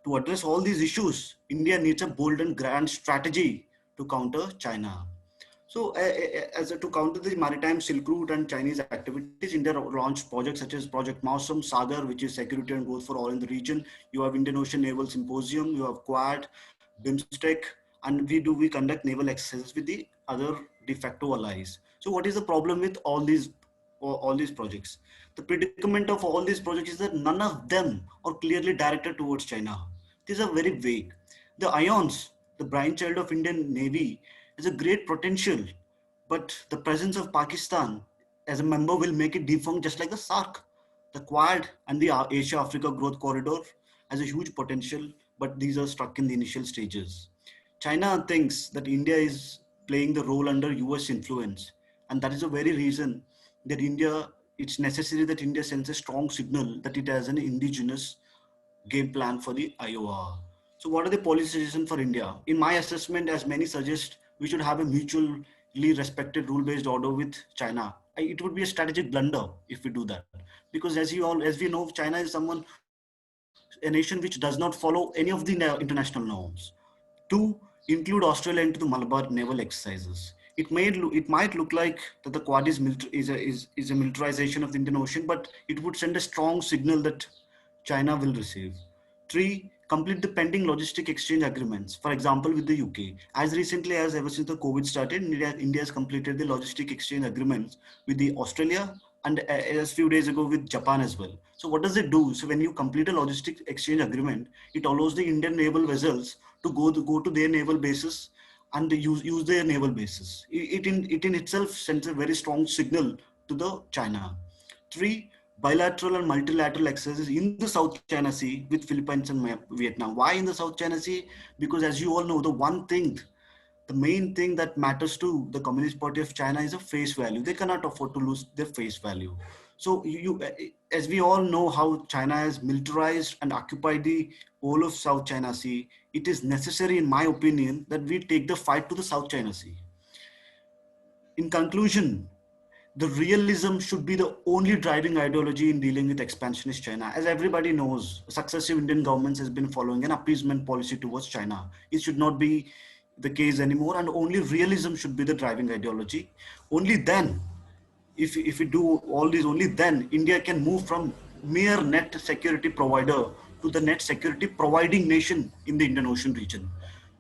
to address all these issues, India needs a bold and grand strategy to counter China. So to counter the maritime Silk Route and Chinese activities, India launched projects such as Project Mausam, Sagar, which is security and growth for all in the region. You have Indian Ocean Naval Symposium, you have Quad, BIMSTEC, and we conduct naval exercises with the other de facto allies. So what is the problem with all these projects? The predicament of all these projects is that none of them are clearly directed towards China. These are very vague. The IONS, the brainchild of Indian Navy, is a great potential, but the presence of Pakistan as a member will make it defunct, just like the SARC. The Quad and the Asia-Africa Growth Corridor has a huge potential, but these are stuck in the initial stages. China thinks that India is playing the role under US influence, and that is the very reason that it's necessary that India sends a strong signal that it has an indigenous game plan for the IOR. So what are the policy suggestions for India? In my assessment, as many suggest, we should have a mutually respected rule-based order with China. It would be a strategic blunder if we do that, because as we know, China is a nation which does not follow any of the international norms. Two, include Australia into the Malabar naval exercises. It might look like that the Quad is a militarization of the Indian Ocean, but it would send a strong signal that China will receive. Three, complete the pending logistic exchange agreements, for example, with the UK. As recently as ever since the COVID started, India has completed the logistic exchange agreements with the Australia, and a few days ago with Japan as well. So what does it do? So when you complete a logistic exchange agreement, it allows the Indian naval vessels to go to their naval bases and use their naval bases. It in itself sends a very strong signal to the China. Three, bilateral and multilateral exercises in the South China Sea with Philippines and Vietnam. Why in the South China Sea? Because as you all know, the main thing that matters to the Communist Party of China is a face value. They cannot afford to lose their face value. So as we all know how China has militarized and occupied the whole of South China Sea, it is necessary, in my opinion, that we take the fight to the South China Sea. In conclusion, the realism should be the only driving ideology in dealing with expansionist China. As everybody knows, successive Indian governments has been following an appeasement policy towards China. It should not be the case anymore, and only realism should be the driving ideology. Only then, if we do all these, only then India can move from mere net security provider to the net security providing nation in the Indian Ocean region.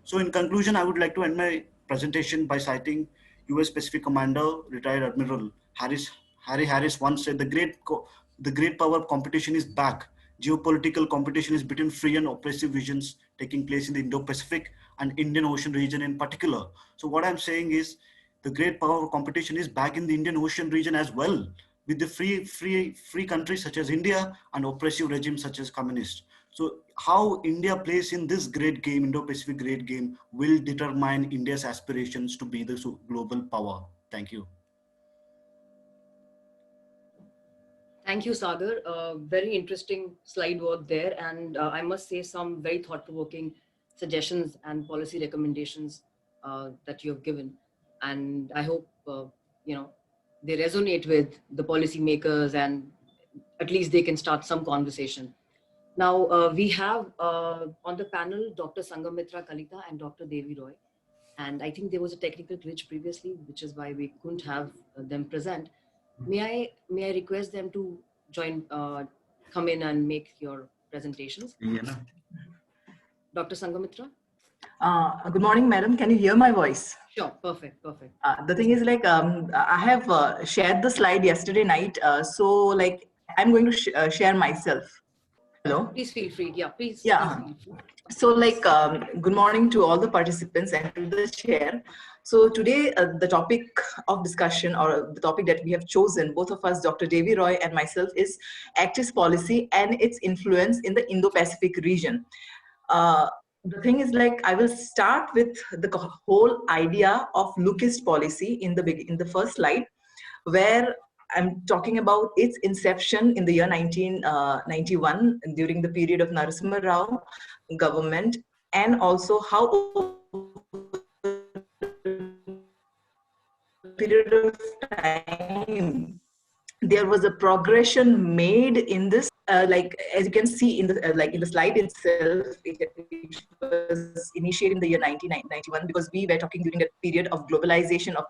So in conclusion, I would like to end my presentation by citing US Pacific Commander, retired Admiral Harry Harris once said, the great power competition is back. Geopolitical competition is between free and oppressive visions taking place in the Indo-Pacific and Indian Ocean region in particular. So what I'm saying is the great power competition is back in the Indian Ocean region as well, with the free countries such as India and oppressive regimes such as communist. So how India plays in this great game, Indo-Pacific great game, will determine India's aspirations to be the global power. Thank you. Thank you, Sagar. Very interesting slide work there. And I must say some very thought-provoking suggestions and policy recommendations that you have given. And I hope, they resonate with the policymakers and at least they can start some conversation. Now, we have on the panel, Dr. Sangamitra Kalita and Dr. Devi Roy. And I think there was a technical glitch previously, which is why we couldn't have them present. May I request them to join, come in and make your presentations? Yeah. Dr. Sangamitra? Good morning, madam. Can you hear my voice? Sure, perfect. The thing is, I have shared the slide yesterday night. So I'm going to share myself. Hello? Please feel free. Yeah, please. Yeah. Please feel free. So good morning to all the participants and to the chair. So today the topic of discussion, or the topic that we have chosen, both of us, Dr. Devi Roy and myself, is Actist policy and its influence in the Indo-Pacific region. The thing is, I will start with the whole idea of Lucist policy in the first slide, where I'm talking about its inception in the year 1991 during the period of Narasimha Rao government, and also how period of time there was a progression made in this, as you can see in the in the slide itself, it was initiated in the year 1991, because we were talking during a period of globalization, of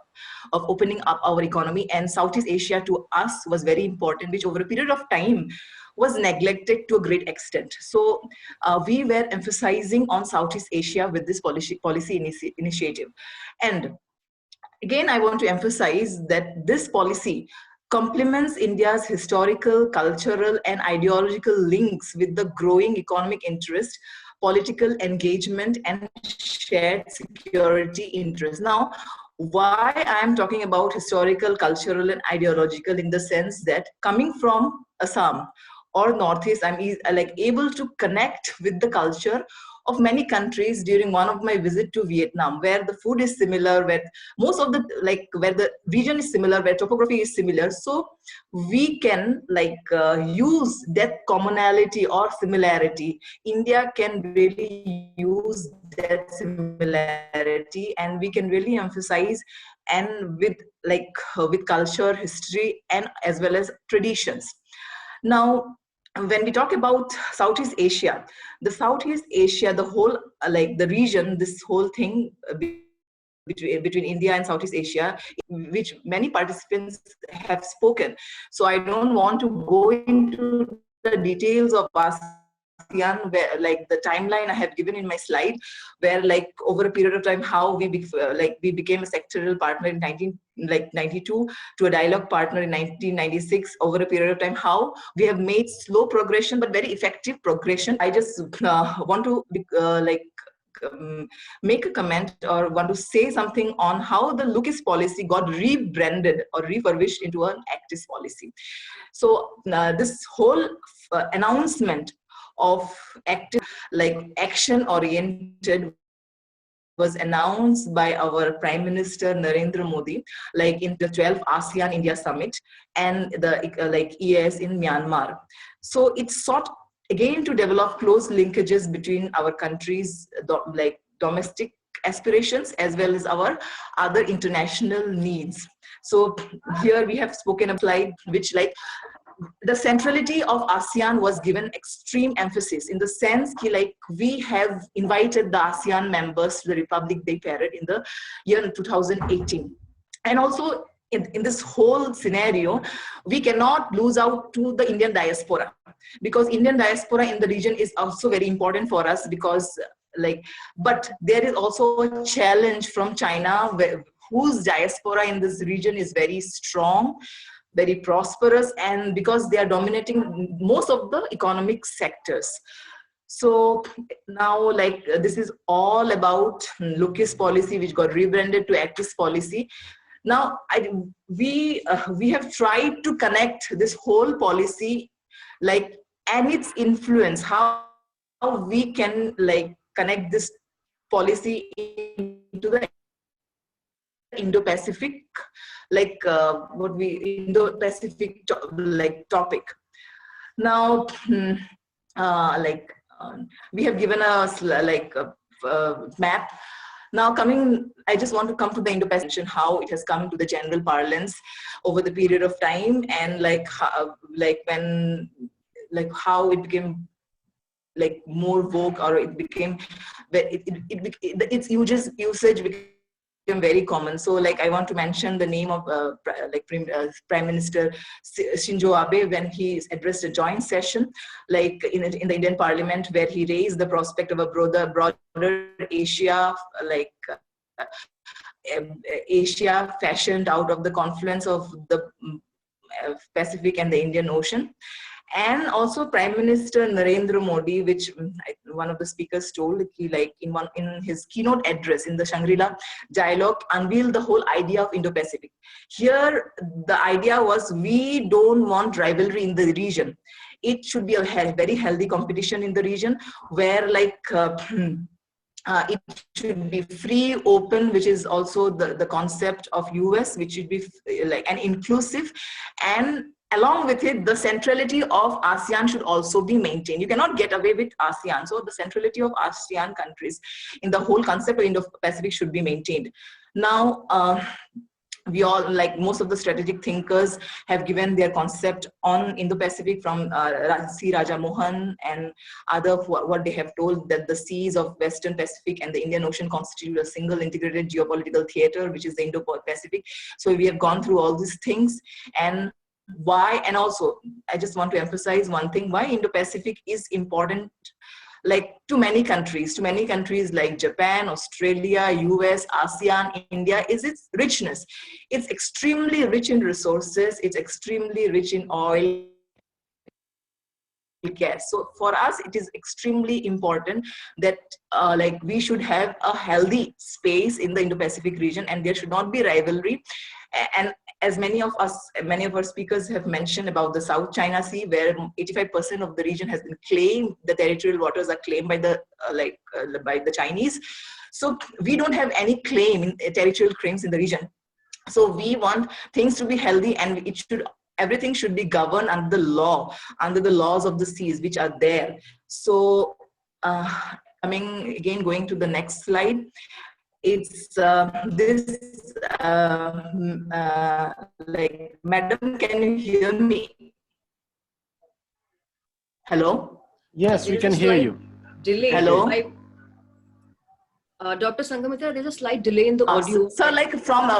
opening up our economy, and Southeast Asia to us was very important, which over a period of time was neglected to a great extent. So we were emphasizing on Southeast Asia with this policy initiative. And again, I want to emphasize that this policy complements India's historical, cultural, and ideological links with the growing economic interest, political engagement, and shared security interests. Now, why I am talking about historical, cultural, and ideological, in the sense that coming from Assam or Northeast, I'm able to connect with the culture of many countries during one of my visit to Vietnam, where the food is similar, where most of the, where the region is similar, where topography is similar. So we can use that commonality or similarity. India can really use that similarity, and we can really emphasize, and with culture, history, and as well as traditions. Now, when we talk about Southeast Asia, the whole, the region, this whole thing between India and Southeast Asia, which many participants have spoken. So I don't want to go into the details of ASEAN, where the timeline I have given in my slide, where over a period of time, how we became a sectoral partner in 1992 to a dialogue partner in 1996, over a period of time, how we have made slow progression but very effective progression. I just want to make a comment, or want to say something on how the Lucist policy got rebranded or refurbished into an Actist policy. So this whole announcement of active, action oriented, was announced by our Prime Minister Narendra Modi, in the 12th ASEAN India Summit and the EAS in Myanmar. So it sought again to develop close linkages between our countries, domestic aspirations as well as our other international needs. So here we have spoken a slide which the centrality of ASEAN was given extreme emphasis in the sense that like we have invited the ASEAN members to the Republic Day parade in the year 2018. And also in this whole scenario, we cannot lose out to the Indian diaspora, because Indian diaspora in the region is also very important for us, because but there is also a challenge from China, whose diaspora in this region is very strong, very prosperous, and because they are dominating most of the economic sectors. So now this is all about Lucas policy, which got rebranded to Actis policy. Now we have tried to connect this whole policy and its influence, how we can connect this policy into the Indo-Pacific, Indo-Pacific topic. Now, we have given us a map. Now I just want to come to the Indo-Pacific, how it has come to the general parlance over the period of time, and how it became more vogue, or it became its usage became very common. So I want to mention the name of Prime Minister Shinzo Abe when he addressed a joint session in the Indian Parliament, where he raised the prospect of a broader Asia, Asia fashioned out of the confluence of the Pacific and the Indian Ocean. And also Prime Minister Narendra Modi, which one of the speakers told, he in his keynote address in the Shangri-La dialogue, unveiled the whole idea of Indo-Pacific. Here, the idea was, we don't want rivalry in the region. It should be a very healthy competition in the region, where it should be free, open, which is also the concept of US, which should be an inclusive, and along with it, the centrality of ASEAN should also be maintained. You cannot get away with ASEAN. So the centrality of ASEAN countries in the whole concept of Indo-Pacific should be maintained. Now, we all, most of the strategic thinkers have given their concept on Indo-Pacific, from C. Raja Mohan and other, what they have told, that the seas of Western Pacific and the Indian Ocean constitute a single integrated geopolitical theater, which is the Indo-Pacific. So we have gone through all these things, and why, and also I just want to emphasize one thing, why Indo-Pacific is important to many countries like Japan, Australia, US, ASEAN, India, is its richness. It's extremely rich in resources, it's extremely rich in oil, gas. So for us, it is extremely important that we should have a healthy space in the Indo-Pacific region, and there should not be rivalry. And as many of our speakers have mentioned about the South China Sea, where 85% of the region has been claimed, the territorial waters are claimed by the by the Chinese. So we don't have any territorial claims in the region. So we want things to be healthy, and everything should be governed under the law, under the laws of the seas which are there. So going to the next slide. It's madam, can you hear me? Hello? Yes, we can hear you. Delay. Hello? Dr. Sangamitra, there's a slight delay in the audio. So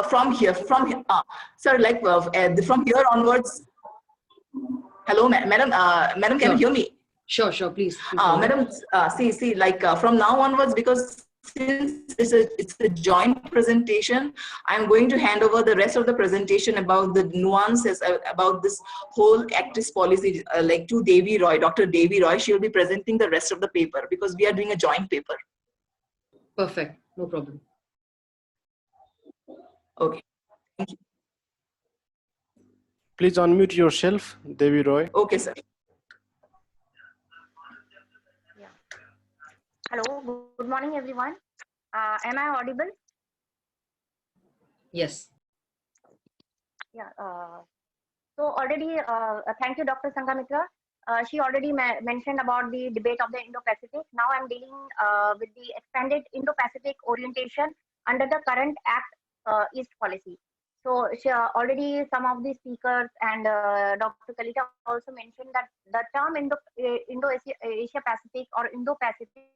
from here, sir, from here onwards. Hello, madam, madam, can you hear me? Sure, please. Madam, see, from now onwards, because since it's a joint presentation, I'm going to hand over the rest of the presentation about the nuances about this whole Actis policy, to Devi Roy, Dr. Devi Roy. She'll be presenting the rest of the paper, because we are doing a joint paper. Perfect, no problem. Okay, thank you. Please unmute yourself, Devi Roy. Okay, sir. Yeah. Hello, good morning, everyone. Am I audible? Yes. Yeah. So already, thank you, Dr. Sangamitra. She already mentioned about the debate of the Indo-Pacific. Now I'm dealing with the expanded Indo-Pacific orientation under the current Act East policy. So already some of the speakers and Dr. Kalita also mentioned that the term Indo-Asia Pacific or Indo-Pacific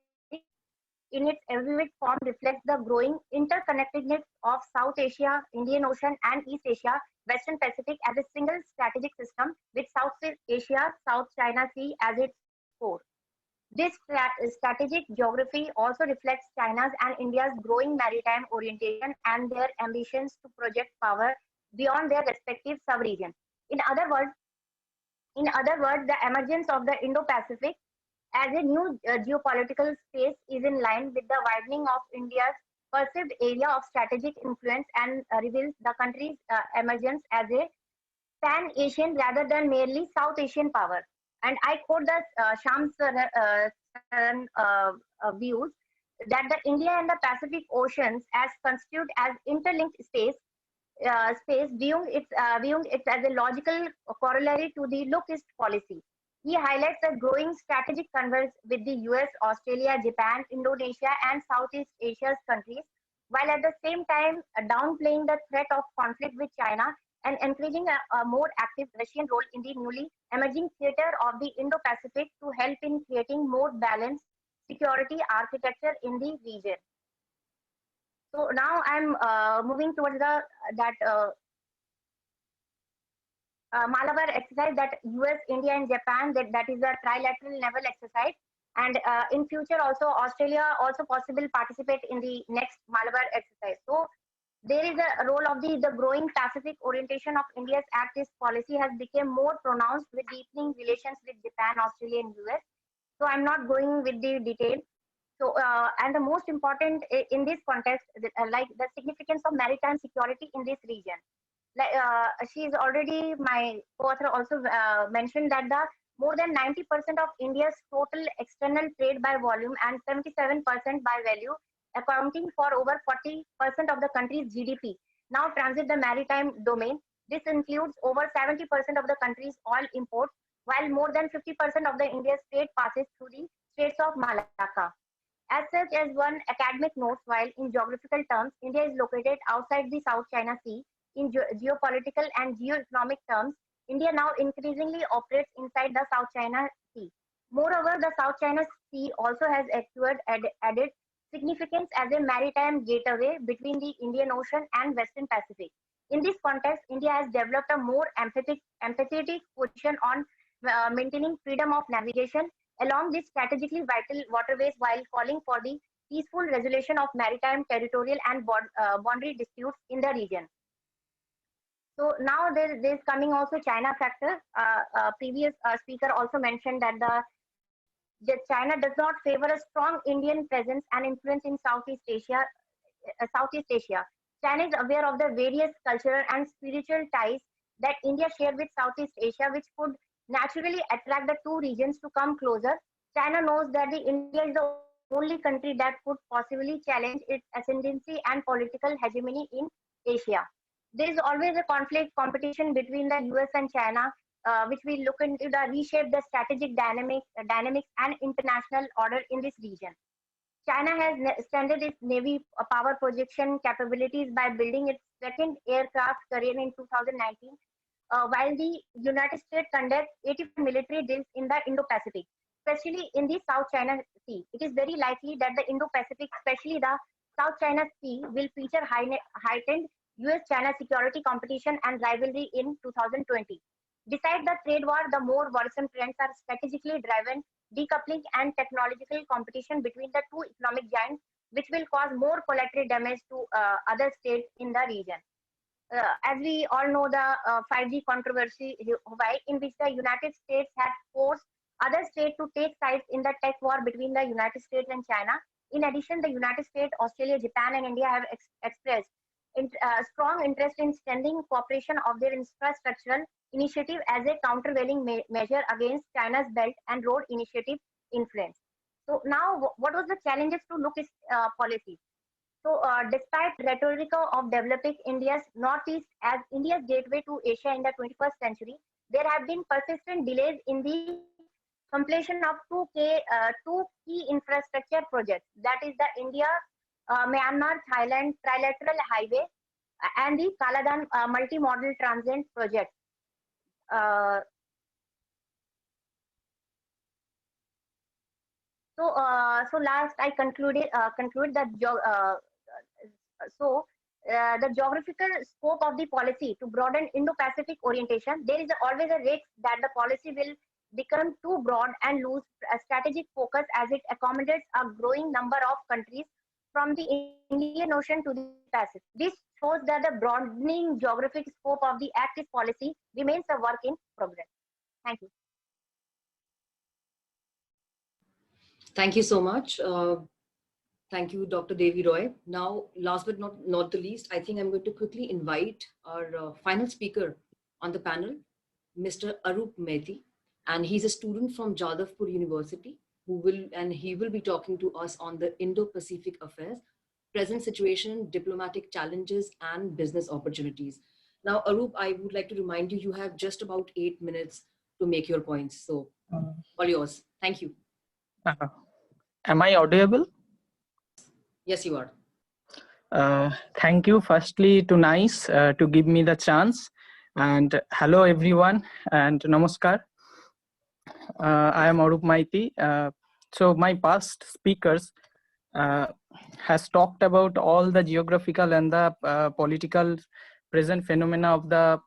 in its abbreviated form reflects the growing interconnectedness of South Asia, Indian Ocean, and East Asia, Western Pacific as a single strategic system with South Asia, South China Sea as its core. This strategic geography also reflects China's and India's growing maritime orientation and their ambitions to project power beyond their respective sub-regions. In other words, the emergence of the Indo-Pacific as a new geopolitical space is in line with the widening of India's perceived area of strategic influence and reveals the country's emergence as a pan-Asian rather than merely South Asian power. And I quote the Sham's views that the India and the Pacific Oceans as constitute as interlinked space, viewing it as a logical corollary to the look-east policy. He highlights the growing strategic convergence with the US, Australia, Japan, Indonesia, and Southeast Asia's countries, while at the same time downplaying the threat of conflict with China and encouraging a more active Russian role in the newly emerging theater of the Indo-Pacific to help in creating more balanced security architecture in the region. So now I'm moving towards Malabar exercise that US, India, and Japan, that is a trilateral naval exercise. And in future also, Australia also possible participate in the next Malabar exercise. So there is a role of the growing Pacific orientation of India's Act East policy has become more pronounced with deepening relations with Japan, Australia, and US. So I'm not going with the detail. So and the most important in this context, like the significance of maritime security in this region. Like she's already, my co-author also mentioned that the more than 90% of India's total external trade by volume and 77% by value, accounting for over 40% of the country's GDP, now transit the maritime domain. This includes over 70% of the country's oil imports, while more than 50% of the India's trade passes through the Straits of Malacca. As such, as one academic notes, while in geographical terms, India is located outside the South China Sea, in geopolitical and geoeconomic terms, India now increasingly operates inside the South China Sea. Moreover, the South China Sea also has added significance as a maritime gateway between the Indian Ocean and Western Pacific. In this context, India has developed a more empathetic position on maintaining freedom of navigation along these strategically vital waterways while calling for the peaceful resolution of maritime, territorial, and boundary disputes in the region. So now there's coming also China factor. Previous speaker also mentioned that China does not favor a strong Indian presence and influence in Southeast Asia. China is aware of the various cultural and spiritual ties that India shares with Southeast Asia, which could naturally attract the two regions to come closer. China knows that India is the only country that could possibly challenge its ascendancy and political hegemony in Asia. There is always a competition between the US and China, which will look into the reshape the strategic dynamics and international order in this region. China has extended its Navy power projection capabilities by building its second aircraft carrier in 2019, while the United States conducts 85 military drills in the Indo-Pacific, especially in the South China Sea. It is very likely that the Indo-Pacific, especially the South China Sea, will feature heightened US-China security competition and rivalry in 2020. Besides the trade war, the more worrisome trends are strategically driven decoupling and technological competition between the two economic giants, which will cause more collateral damage to other states in the region. As we all know, the 5G controversy, in which the United States had forced other states to take sides in the tech war between the United States and China. In addition, the United States, Australia, Japan, and India have expressed strong interest in strengthening cooperation of their infrastructural initiative as a countervailing measure against China's Belt and Road Initiative influence. So now, what was the challenges to look at policy? So despite rhetoric of developing India's Northeast as India's gateway to Asia in the 21st century, there have been persistent delays in the completion of two key infrastructure projects. That is the India-Myanmar-Thailand trilateral highway and the Kaladan multi-modal transit project. So last I conclude that the geographical scope of the policy to broaden Indo-Pacific orientation, there is always a risk that the policy will become too broad and lose a strategic focus as it accommodates a growing number of countries from the Indian Ocean to the Pacific. This shows that the broadening geographic scope of the active policy remains a work in progress. Thank you. Thank you so much. Thank you, Dr. Devi Roy. Now, last but not the least, I think I'm going to quickly invite our final speaker on the panel, Mr. Arup Mehti, and he's a student from Jadavpur University, he will be talking to us on the Indo-Pacific affairs, present situation, diplomatic challenges, and business opportunities. Now, Arup, I would like to remind you, you have just about 8 minutes to make your points. So, all yours. Thank you. Am I audible? Yes, you are. Thank you firstly to NICE to give me the chance, and hello everyone and namaskar. I am Arup Mehti. So my past speakers has talked about all the geographical and the political present phenomena of the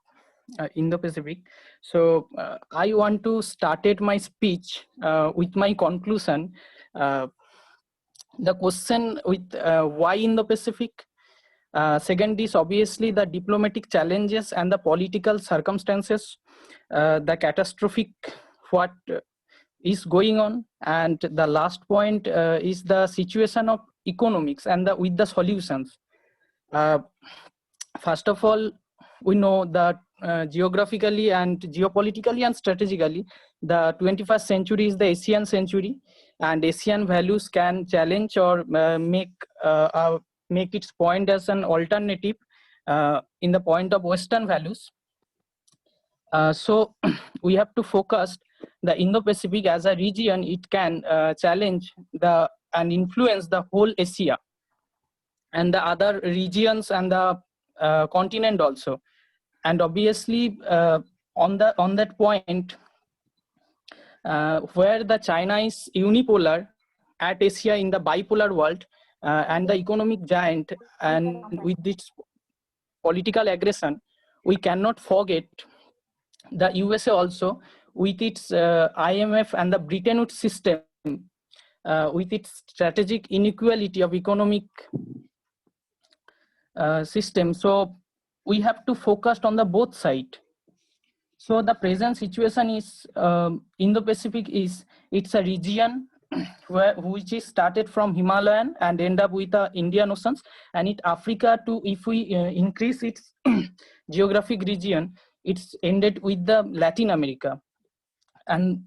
Indo-Pacific. So I want to start my speech with my conclusion. The question with why Indo-Pacific. Second is obviously the diplomatic challenges and the political circumstances, the catastrophic what is going on, and the last point is the situation of economics and with the solutions. First of all, we know that geographically and geopolitically and strategically, the 21st century is the Asian century, and Asian values can challenge or make its point as an alternative in the point of Western values. So we have to focus the Indo-Pacific as a region. It can challenge and influence the whole Asia and the other regions and the continent also. And obviously on that point, where the China is unipolar at Asia in the bipolar world, and the economic giant, and with its political aggression, we cannot forget the USA also with its IMF and the Bretton Woods system, with its strategic inequality of economic system. So we have to focus on the both sides. So the present situation is Indo-Pacific it's a region which is started from Himalayan and end up with the Indian Oceans, and it Africa to, if we increase its geographic region, it's ended with the Latin America. And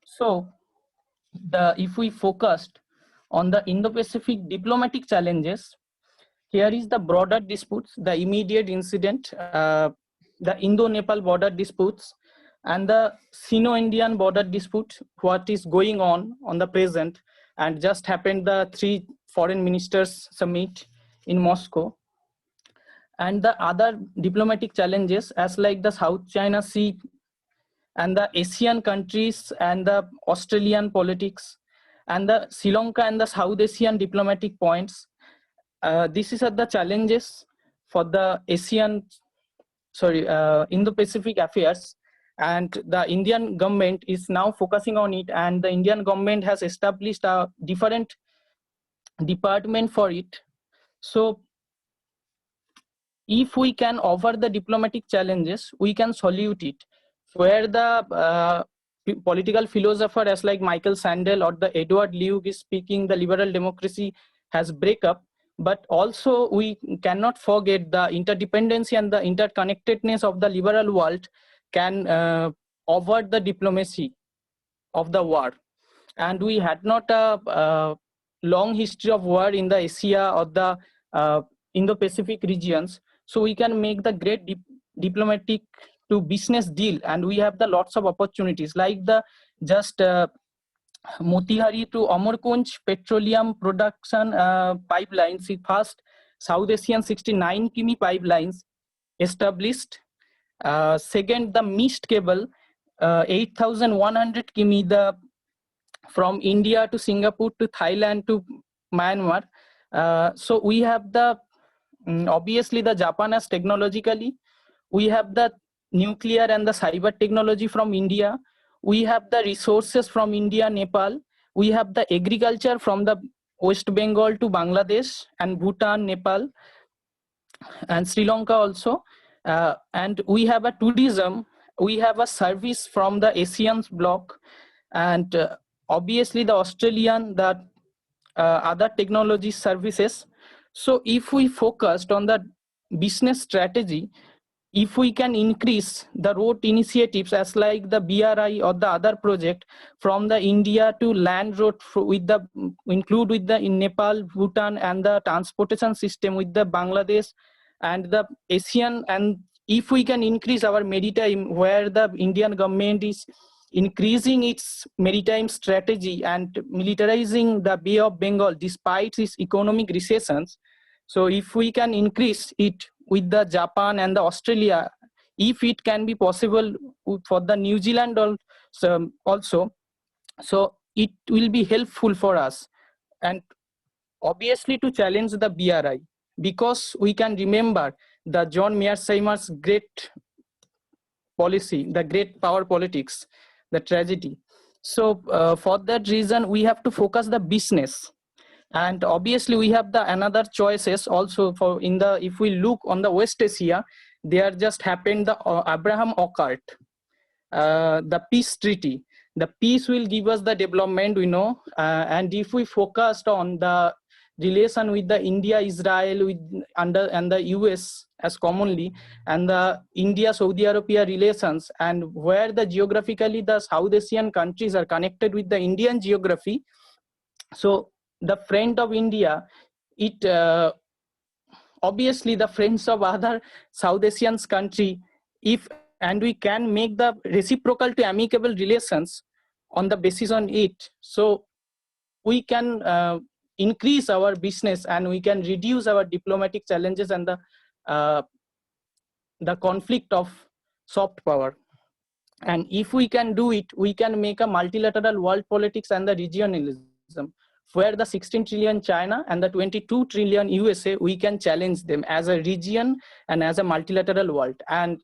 so if we focused on the Indo-Pacific diplomatic challenges, here is the broader disputes, the immediate incident, the Indo-Nepal border disputes, and the Sino-Indian border dispute, what is going on the present, and just happened the 3 foreign ministers summit in Moscow. And the other diplomatic challenges as like the South China Sea and the Asian countries and the Australian politics and the Sri Lanka and the South Asian diplomatic points. This is the challenges for the Indo-Pacific affairs, and the Indian government is now focusing on it, and the Indian government has established a different department for it. So if we can over the diplomatic challenges, we can solve it, where the political philosopher as like Michael Sandel or the Edward Luke is speaking, the liberal democracy has break up. But also we cannot forget the interdependency and the interconnectedness of the liberal world can avert the diplomacy of the war. And we had not a long history of war in the Asia or the Indo-Pacific regions. So we can make the great diplomatic to business deal, and we have the lots of opportunities like the just Motihari to Amarkunj petroleum production pipelines. It first South Asian 69 km pipelines established. Second, the missed cable, 8,100 km from India to Singapore to Thailand to Myanmar. So we have the, obviously the Japan has technologically, we have the nuclear and the cyber technology from India, we have the resources from India, Nepal, we have the agriculture from the West Bengal to Bangladesh and Bhutan, Nepal, and Sri Lanka also. And we have a tourism, we have a service from the Asian bloc, and obviously the Australian, the other technology services. So if we focused on the business strategy, if we can increase the road initiatives as like the BRI or the other project from the India to land road with the include with the in Nepal, Bhutan, and the transportation system with the Bangladesh and the Asian, and if we can increase our maritime, where the Indian government is increasing its maritime strategy and militarizing the Bay of Bengal despite its economic recessions. So if we can increase it with the Japan and the Australia, if it can be possible for the New Zealand also, so it will be helpful for us. And obviously to challenge the BRI, because we can remember the John Mearsheimer's great policy, the great power politics, the tragedy. So for that reason, we have to focus the business. And obviously we have the another choices also for in the, if we look on the West Asia, there just happened the Abraham Accord, the peace treaty. The peace will give us the development, we know, and if we focused on the relation with the India, Israel, with and the US as commonly, and the India-Saudi Arabia relations, and where the geographically the South Asian countries are connected with the Indian geography. So the friend of India, it obviously the friends of other South Asian country, if and we can make the reciprocal to amicable relations on the basis on it, so we can increase our business and we can reduce our diplomatic challenges and the conflict of soft power. And if we can do it, we can make a multilateral world politics and the regionalism, where the 16 trillion China and the 22 trillion USA, we can challenge them as a region and as a multilateral world. And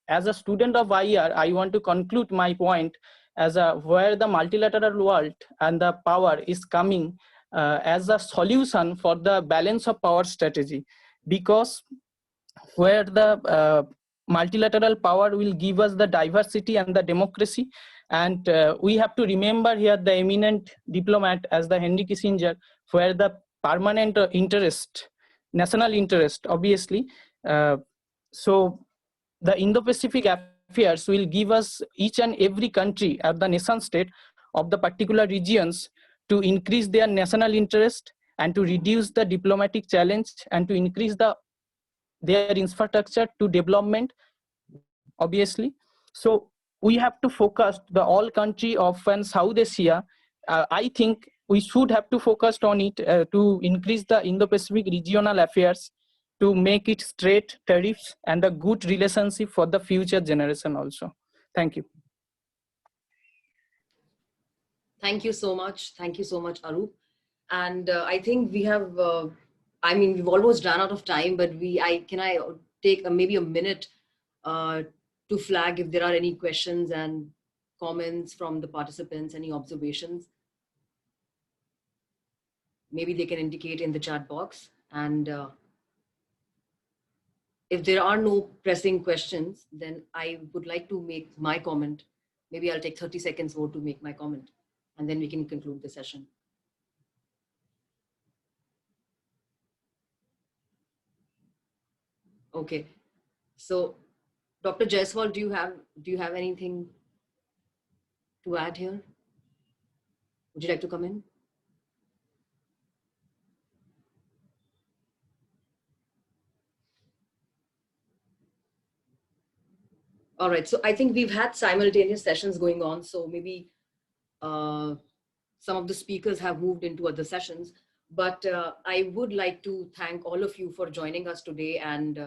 as a student of IR, I want to conclude my point as where the multilateral world and the power is coming as a solution for the balance of power strategy, because where the multilateral power will give us the diversity and the democracy. And we have to remember here the eminent diplomat as the Henry Kissinger, where the permanent interest, national interest, obviously. So the Indo-Pacific affairs will give us each and every country at the nation state of the particular regions to increase their national interest and to reduce the diplomatic challenge and to increase their infrastructure to development, obviously. So we have to focus the all country of South Asia. I think we should have to focus on it to increase the Indo-Pacific regional affairs, to make it straight tariffs and a good relationship for the future generation also. Thank you. Thank you so much. Thank you so much, Arup. And I think we have, I mean, we've almost run out of time, but can I take maybe a minute to flag if there are any questions and comments from the participants, any observations? Maybe they can indicate in the chat box. And if there are no pressing questions, then I would like to make my comment. Maybe I'll take 30 seconds more to make my comment, and then we can conclude the session. Okay, so Dr. Jaiswal, do you have anything to add here? Would you like to come in? All right, so I think we've had simultaneous sessions going on, so maybe some of the speakers have moved into other sessions. But I would like to thank all of you for joining us today and,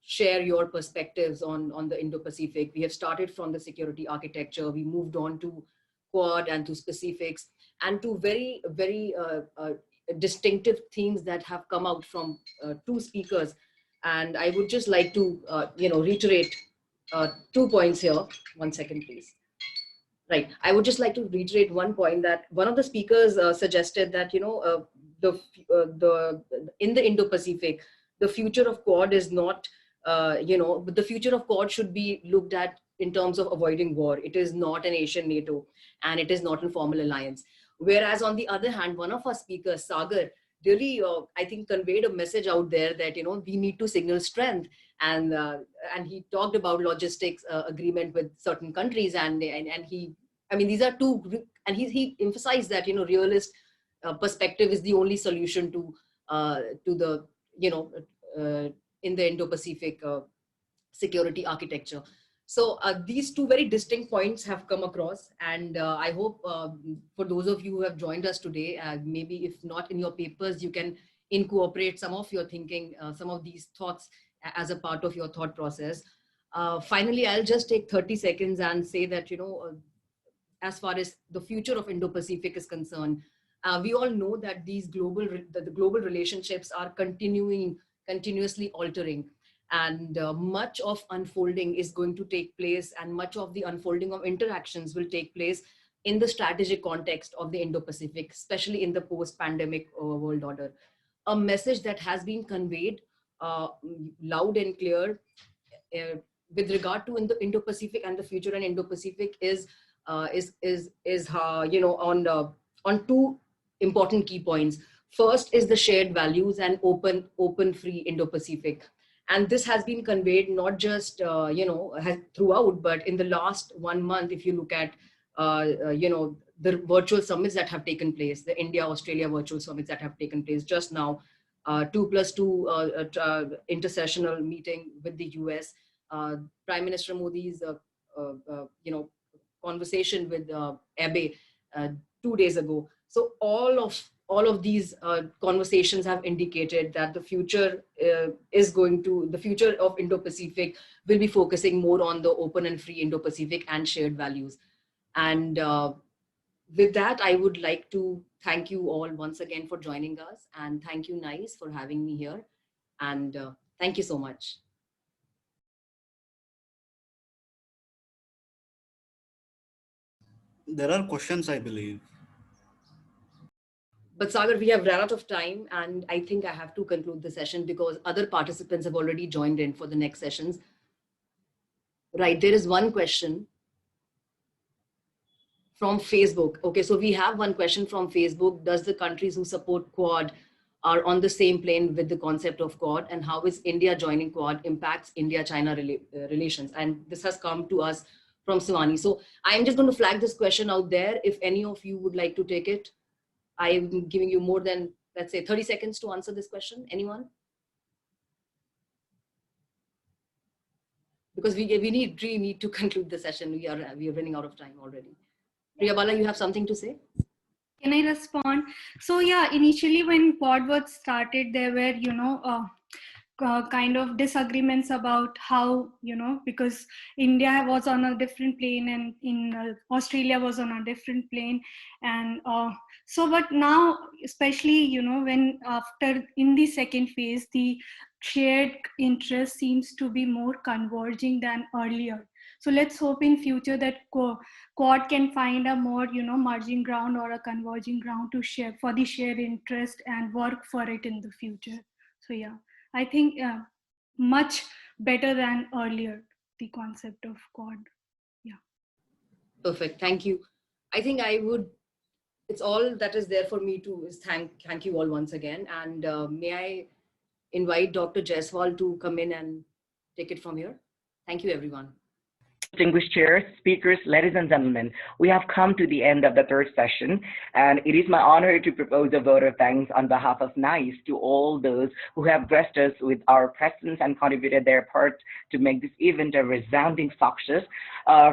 share your perspectives on the Indo-Pacific. We have started from the security architecture. We moved on to Quad and to specifics and to very, very distinctive themes that have come out from two speakers. And I would just like to, reiterate 2 points here. 1 second, please. Right. I would just like to reiterate one point that one of the speakers suggested that, in the Indo-Pacific, the future of Quad is not, but the future of Quad should be looked at in terms of avoiding war. It is not an Asian NATO and it is not a formal alliance. Whereas on the other hand, one of our speakers, Sagar, really, I think, conveyed a message out there that, we need to signal strength. And he talked about logistics agreement with certain countries. And he, these are two, and he emphasized that, realist perspective is the only solution to the, in the Indo-Pacific security architecture. So these two very distinct points have come across, and I hope for those of you who have joined us today, maybe if not in your papers, you can incorporate some of your thinking, some of these thoughts as a part of your thought process. Finally, I'll just take 30 seconds and say that, as far as the future of Indo-Pacific is concerned, we all know that these the global relationships are continuously altering. And much of unfolding is going to take place, and much of the unfolding of interactions will take place in the strategic context of the Indo-Pacific, especially in the post-pandemic world order. A message that has been conveyed loud and clear with regard to Indo-Pacific and the future in Indo-Pacific is on two important key points. First is the shared values and open, free Indo-Pacific. And this has been conveyed not just, throughout, but in the last 1 month, if you look at, the virtual summits that have taken place, the India-Australia virtual summits that have taken place just now, 2+2 intersessional meeting with the US, Prime Minister Modi's, conversation with Abe 2 days ago. So all of these conversations have indicated that the future the future of Indo-Pacific will be focusing more on the open and free Indo-Pacific and shared values. And with that, I would like to thank you all once again for joining us, and thank you, Nice, for having me here. And thank you so much. There are questions, I believe. But Sagar, we have run out of time, and I think I have to conclude the session because other participants have already joined in for the next sessions. Right, there is one question from Facebook. Okay, so we have one question from Facebook. Does the countries who support Quad are on the same plane with the concept of Quad, and how is India joining Quad impacts India-China relations? And this has come to us from Shivani. So I'm just going to flag this question out there. If any of you would like to take it, I'm giving you more than, let's say, 30 seconds to answer this question. Anyone? Because we need to conclude the session. We are running out of time already. Priyabala, you have something to say? Can I respond? So yeah, initially when Quad was started, there were, kind of disagreements about how, because India was on a different plane and in Australia was on a different plane. And but now, especially, when in the second phase, the shared interest seems to be more converging than earlier. So let's hope in future that Quad can find a more, merging ground or a converging ground to share for the shared interest and work for it in the future. So yeah, I think much better than earlier, the concept of Quad. Yeah. Perfect. Thank you. I think it's all that is there for me to is thank you all once again. And may I invite Dr. Jaiswal to come in and take it from here. Thank you, everyone. Distinguished chairs, speakers, ladies and gentlemen, we have come to the end of the third session, and it is my honor to propose a vote of thanks on behalf of NICE to all those who have graced us with our presence and contributed their part to make this event a resounding success.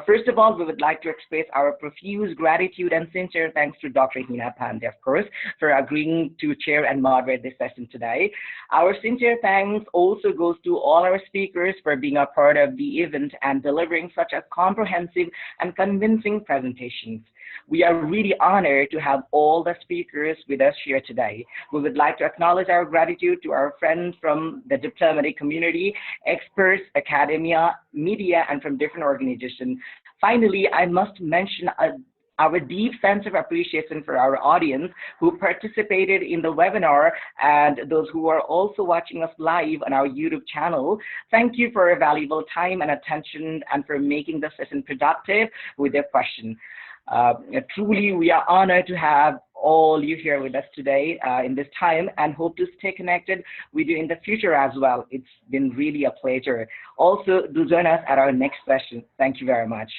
First of all, we would like to express our profuse gratitude and sincere thanks to Dr. Hina Pandey, of course, for agreeing to chair and moderate this session today. Our sincere thanks also goes to all our speakers for being a part of the event and delivering such a comprehensive and convincing presentations. We are really honored to have all the speakers with us here today. We would like to acknowledge our gratitude to our friends from the diplomatic community, experts, academia, media, and from different organizations. Finally, I must mention our deep sense of appreciation for our audience who participated in the webinar and those who are also watching us live on our YouTube channel. Thank you for your valuable time and attention and for making the session productive with your question. Truly, we are honored to have all you here with us today in this time and hope to stay connected with you in the future as well. It's been really a pleasure. Also, do join us at our next session. Thank you very much.